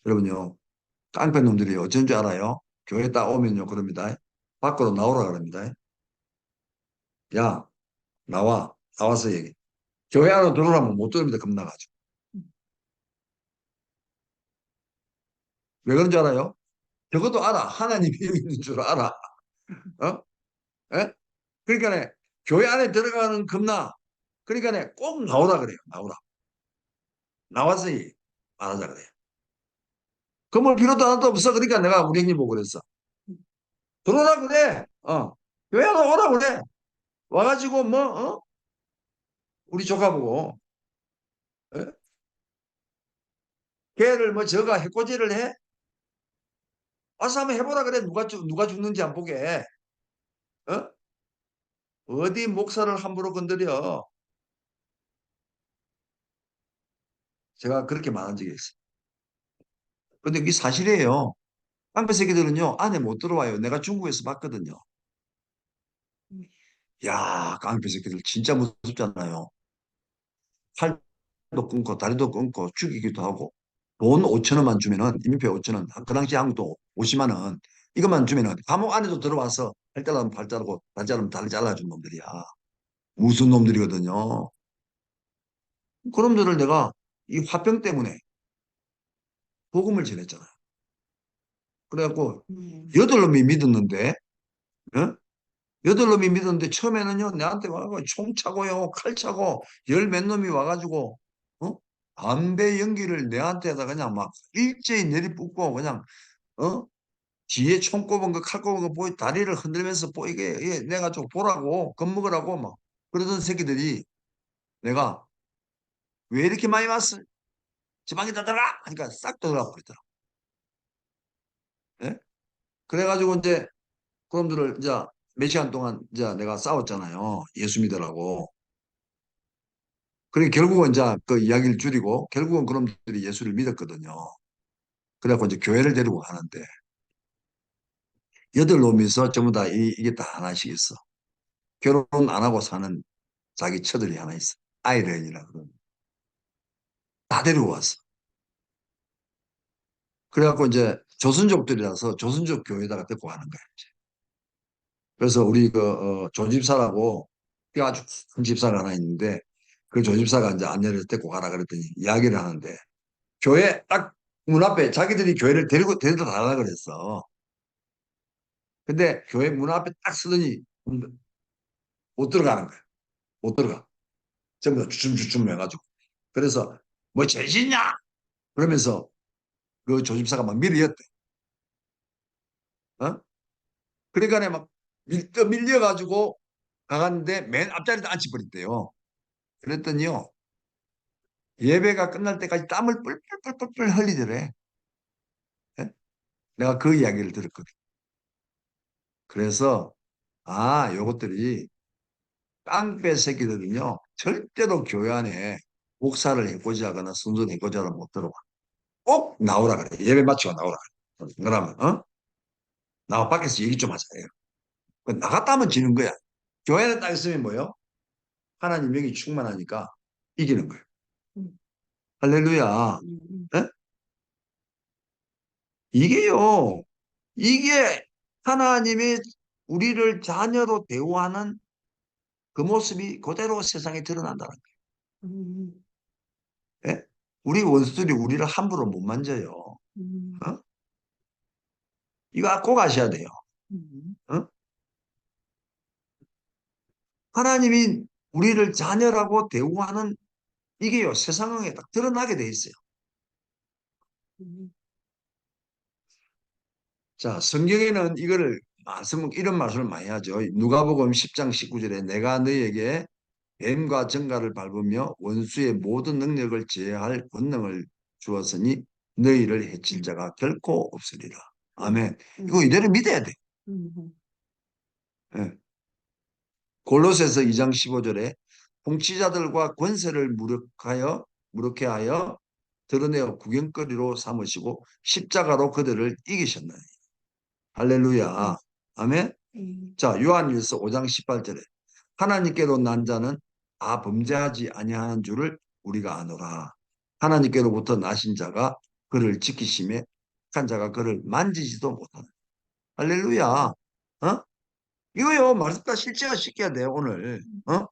여러분요. 깡패 놈들이 어쩐 줄 알아요? 교회 딱 오면요 그럽니다. 밖으로 나오라 그럽니다. 야 나와. 나와서 얘기. 교회 안으로 들어오라면 못 들어옵니다. 겁나가지고. 왜 그런 줄 알아요? 적어도 알아. 하나님이 여기 있는 줄 알아. 어? 예? 그러니까 교회 안에 들어가는 겁나. 그러니까 꼭 나오라 그래요. 나오라. 나와서 말하자 그래요. 그물 필요도 하나도 없어. 그러니까 내가 우리 형님 보고 그랬어. 들어오라 그래. 교회 안에 오라 그래. 와가지고 뭐 우리 조카 보고 예? 걔를 뭐 저가 해코지를 해? 와서 한번 해보라 그래. 누가 죽는지 안 보게. 어? 어디 목사를 함부로 건드려. 제가 그렇게 말한 적이 있어요. 근데 이게 사실이에요. 깡패 새끼들은요, 안에 못 들어와요. 내가 중국에서 봤거든요. 야, 깡패 새끼들 진짜 무섭잖아요. 팔도 끊고, 다리도 끊고, 죽이기도 하고, 돈 5천 원만 주면은, 인민폐 5천 원, 그 당시 한국도 50만 원, 이것만 주면은, 감옥 안에도 들어와서, 팔 자르면 팔 자르고, 다리 자르면 다리 잘라준 놈들이야. 무슨 놈들이거든요. 그놈들을 내가 이 화병 때문에 복음을 전했잖아요. 그래갖고, 여덟 놈이 믿었는데, 어? 여덟 놈이 믿었는데 처음에는요 내한테 와가지고 총 차고요 칼 차고 열 몇 놈이 와가지고 어? 담배 연기를 내한테다 그냥 막 일제히 내리붓고 그냥 어? 뒤에 총 꼽은 거 칼 꼽은 거 보이 다리를 흔들면서 이게 내가 좀 보라고 겁먹으라고 막 그러던 새끼들이 내가 왜 이렇게 많이 왔어? 지방에다 들어가! 하니까 싹 들어가 버리더라. 예? 그래가지고 이제 그놈들을 이제 몇 시간 동안 이제 내가 싸웠잖아요. 예수 믿으라고. 그래 결국은 이제 그 이야기를 줄이고 결국은 그놈들이 예수를 믿었거든요. 그래갖고 이제 교회를 데리고 가는데 여덟 놈이서 전부 다 이게 다 하나씩 있어. 결혼 안 하고 사는 자기 처들이 하나 있어. 아이렌이라 그러는. 다 데리고 왔어. 그래갖고 이제 조선족들이라서 조선족 교회에다가 데리고 가는 거야. 이제. 그래서 우리 그 조집사라고 그 아주 큰 집사가 하나 있는데 그 조집사가 이제 안내를 데리고 가라 그랬더니 이야기를 하는데 교회 딱 문 앞에 자기들이 교회를 데리고 가라 그랬어. 근데 교회 문 앞에 딱 서더니 못 들어가는 거야. 못 들어가. 전부 다 주춤주춤 해가지고. 그래서 뭐 죄짓냐? 그러면서 그 조집사가 막 밀어였대. 어? 그러니까 막 밀려가지고 가갔는데 맨 앞자리도 앉혀버렸대요. 그랬더니요. 예배가 끝날 때까지 땀을 뿔뿔뿔뿔 흘리더래. 예? 내가 그 이야기를 들었거든. 그래서 요것들이 깡패 새끼들은요. 절대로 교회 안에 목사를 해코지 하거나 순전 해코지 하러 못 들어와. 꼭 나오라 그래. 예배 마치고 나오라 그래. 그러면 나와 밖에서 얘기 좀 하자. 나갔다 하면 지는 거야. 교회는 딱 있으면 뭐요? 하나님 영이 충만하니까 이기는 거예요. 할렐루야. 예? 이게요. 이게 하나님의 우리를 자녀로 대우하는 그 모습이 그대로 세상에 드러난다는 거예요. 예? 우리 원수들이 우리를 함부로 못 만져요. 어? 이거 꼭 아셔야 돼요. 어? 하나님이 우리를 자녀라고 대우하는 이게요, 세상에 딱 드러나게 돼 있어요. 자, 성경에는 이거를 이런 말씀을 많이 하죠. 누가복음 10장 19절에 내가 너희에게 뱀과 정갈을 밟으며 원수의 모든 능력을 제할 권능을 주었으니 너희를 해칠 자가 결코 없으리라. 아멘. 이거 이대로 믿어야 돼. 예. 골로새서 2장 15절에 통치자들과 권세를 무력케 하여 드러내어 구경거리로 삼으시고 십자가로 그들을 이기셨나니. 할렐루야. 아멘. 자, 요한일서 5장 18절에 하나님께로 난 자는 다 범죄하지 아니하는 줄을 우리가 아노라. 하나님께로부터 나신 자가 그를 지키심에 한 자가 그를 만지지도 못하는. 할렐루야. 어? 이거요, 말씀과 실제가 시켜야 돼요, 오늘. 어?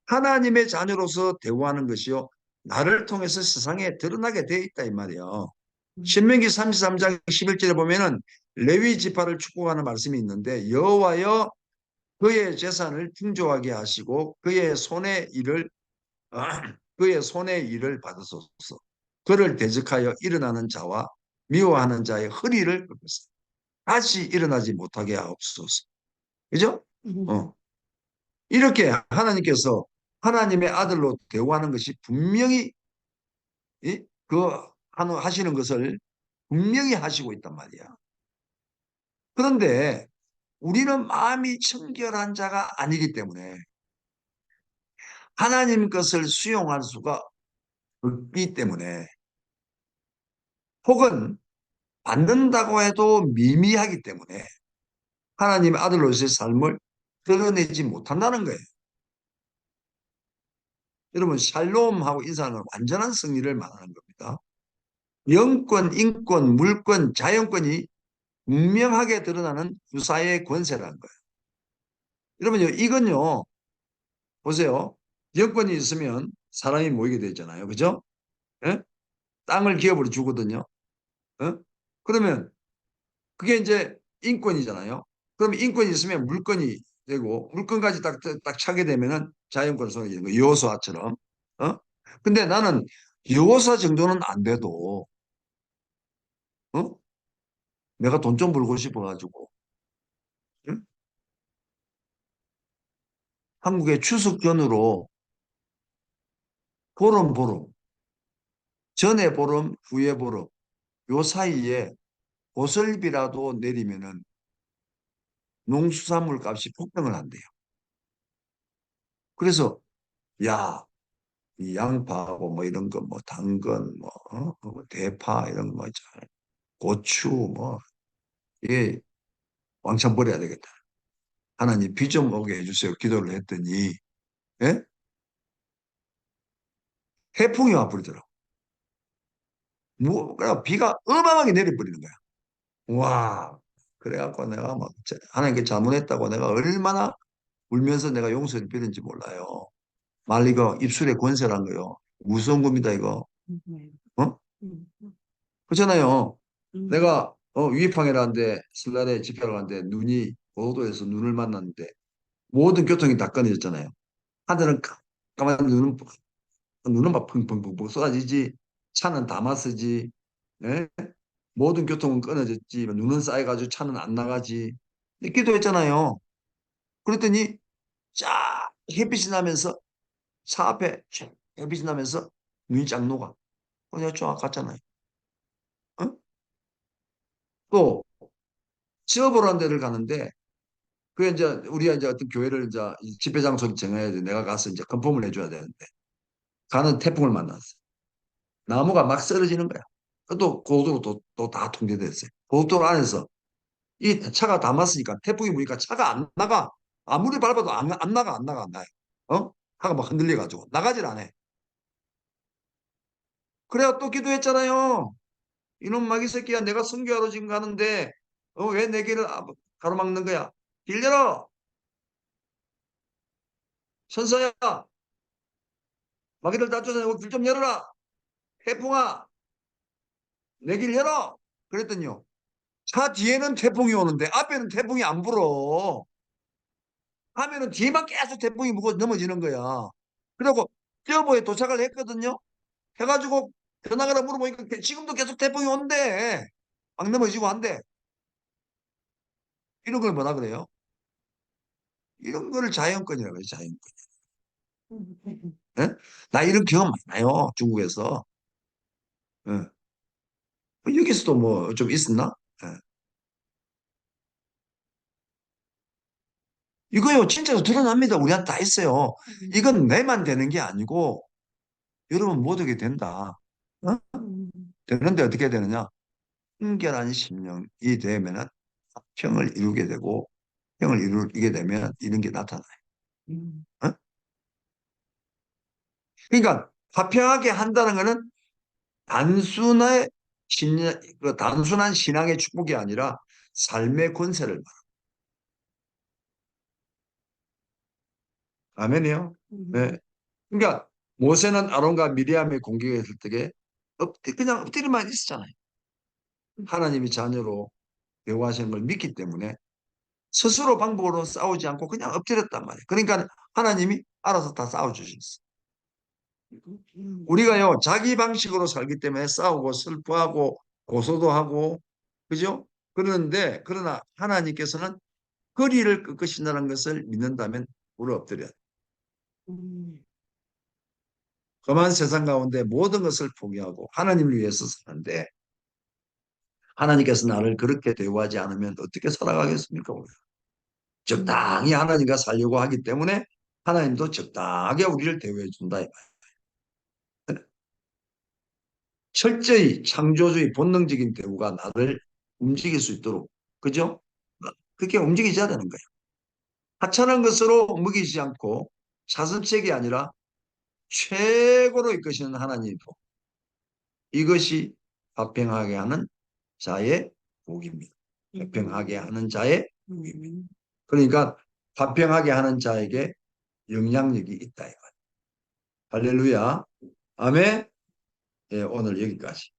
하나님의 자녀로서 대우하는 것이요. 나를 통해서 세상에 드러나게 돼 있다, 이 말이에요. 신명기 33장 11절에 보면은 레위 지파를 축복하는 말씀이 있는데 여호와여 그의 재산을 풍조하게 하시고 그의 손의 일을 받으소서. 그를 대적하여 일어나는 자와 미워하는 자의 허리를 꺾으소서. 다시 일어나지 못하게 하옵소서. 그죠? 어. 이렇게 하나님께서 하나님의 아들로 대우하는 것이 분명히 그 하시는 것을 분명히 하시고 있단 말이야. 그런데 우리는 마음이 청결한 자가 아니기 때문에 하나님 것을 수용할 수가 없기 때문에 혹은 받는다고 해도 미미하기 때문에 하나님의 아들로서의 삶을 드러내지 못한다는 거예요. 여러분 샬롬하고 인사는 완전한 승리를 말하는 겁니다. 영권, 인권, 물권, 자연권이 분명하게 드러나는 구사의 권세라는 거예요. 여러분요 이건요 보세요. 영권이 있으면 사람이 모이게 되잖아요. 그죠? 예? 땅을 기업으로 주거든요. 어? 그러면 그게 이제 인권이잖아요. 그럼 인권이 있으면 물건이 되고 물건까지 딱 차게 되면은 자연권을 소유하는 거 여호수아처럼. 어? 근데 나는 여호수아 정도는 안 돼도 어? 내가 돈 좀 벌고 싶어 가지고 응? 한국의 추석 전으로 보름 전에 보름 후에 보름 요 사이에 보슬비라도 내리면은 농수산물 값이 폭등을 한대요. 그래서 야, 이 양파하고 뭐 이런 거 뭐 당근 뭐 대파 이런 거 있잖아요. 고추 뭐 이게 왕창 버려야 되겠다. 하나님 비 좀 오게 해주세요. 기도를 했더니 예? 해풍이 와버리더라고. 뭐 그냥 비가 어마어마하게 내려버리는 거야. 와. 그래갖고 내가 막 하나님께 자문했다고 내가 얼마나 울면서 내가 용서를 빌는지 몰라요. 말 이거 입술에 권세란 거요. 무서운 겁니다 이거. 어? 그렇잖아요. 내가 위팡이라는데 설날에 집회를 가는데 눈이 고도에서 눈을 만났는데 모든 교통이 다 끊어졌잖아요. 하늘은 까만 눈은 막 펑펑펑펑 쏟아지지. 차는 다마스지. 예? 모든 교통은 끊어졌지. 눈은 쌓여가지고 차는 안 나가지. 근데 기도했잖아요. 그랬더니 쫙 햇빛이 나면서 차 앞에 쫙 햇빛이 나면서 눈이 쫙 녹아. 내가 쫙 갔잖아요. 어? 또 취업을 데를 가는데 그게 이제 우리가 이제 어떤 교회를 이제 집회 장소를 정해야 돼. 내가 가서 이제 컨펌을 해줘야 되는데 가는 태풍을 만났어. 나무가 막 쓰러지는 거야. 또 고속도로 또다 통제됐어요. 고속도로 안에서 이 차가 담았으니까 태풍이 부니까 차가 안 나가. 아무리 밟아도 안 나가 안 나가 안 나요. 어? 차가 막 흔들려 가지고 나가질 않아. 그래야 또 기도했잖아요. 이놈 마귀 새끼야 내가 선교하러 지금 가는데 왜 내 길을 가로막는 거야? 길 열어. 천사야 마귀를 다 쫓아내고 길 좀 열어라. 태풍아 내 길 열어. 그랬더니요. 차 뒤에는 태풍이 오는데 앞에는 태풍이 안 불어. 하면은 뒤에만 계속 태풍이 불고 넘어지는 거야. 그리고 여보에 도착을 했거든요. 해가지고 전화가라 물어보니까 지금도 계속 태풍이 온대. 막 넘어지고 한대. 이런 걸 뭐라 그래요? 이런 거를 자연권이라고 해요. 자연권. 예? 나 이런 경험 많아요. 중국에서. 예. 여기서도 뭐 좀 있었나? 예. 이거요, 진짜로 드러납니다. 우리한테 다 있어요. 이건 내만 되는 게 아니고, 여러분 모두게 된다. 어? 되는데 어떻게 되느냐? 순결한 심령이 되면은 평을 이루게 되고 평을 이루게 되면 이런 게 나타나요. 음, 어? 그러니까 화평하게 한다는 것은 단순한 단순한 신앙의 축복이 아니라 삶의 권세를 말합니다. 아멘이요. 네. 음, 그러니까 모세는 아론과 미리암의 공격에 있을 때 그냥 엎드리만 있었잖아요. 하나님이 자녀로 대우하시는 걸 믿기 때문에 스스로 방법으로 싸우지 않고 그냥 엎드렸단 말이에요. 그러니까 하나님이 알아서 다 싸워주셨어요. 우리가요, 자기 방식으로 살기 때문에 싸우고 슬퍼하고 고소도 하고, 그죠? 그러나 하나님께서는 거리를 꺾으신다는 것을 믿는다면 우리 엎드려야 돼. 음, 험한 세상 가운데 모든 것을 포기하고 하나님을 위해서 사는데 하나님께서 나를 그렇게 대우하지 않으면 어떻게 살아가겠습니까? 우리가? 음, 적당히 하나님과 살려고 하기 때문에 하나님도 적당하게 우리를 대우해 준다. 철저히 창조주의 본능적인 대우가 나를 움직일 수 있도록, 그죠? 그렇게 움직이셔야 되는 거예요. 하찮은 것으로 먹이지 않고 사슴책이 아니라 최고로 이끄시는 하나님. 이것이 화평하게 하는 자의 복입니다. 화평하게 음, 하는 자의 복입니다. 음, 그러니까 화평하게 하는 자에게 영향력이 있다. 이거예요. 할렐루야. 아멘. 예, 오늘 여기까지.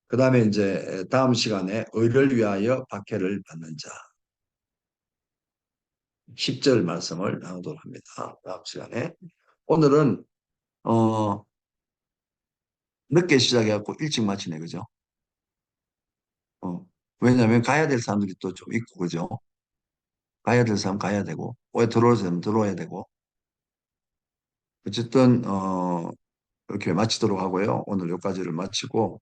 그 다음에 이제 다음 시간에 의를 위하여 박해를 받는 자. 10절 말씀을 나누도록 합니다. 다음 시간에. 오늘은, 늦게 시작해갖고 일찍 마치네, 그죠? 어, 왜냐하면 가야 될 사람들이 또 좀 있고, 그죠? 가야 될 사람 가야 되고, 왜 들어올 사람 들어와야 되고. 어쨌든, 이렇게 마치도록 하고요. 오늘 여기까지를 마치고,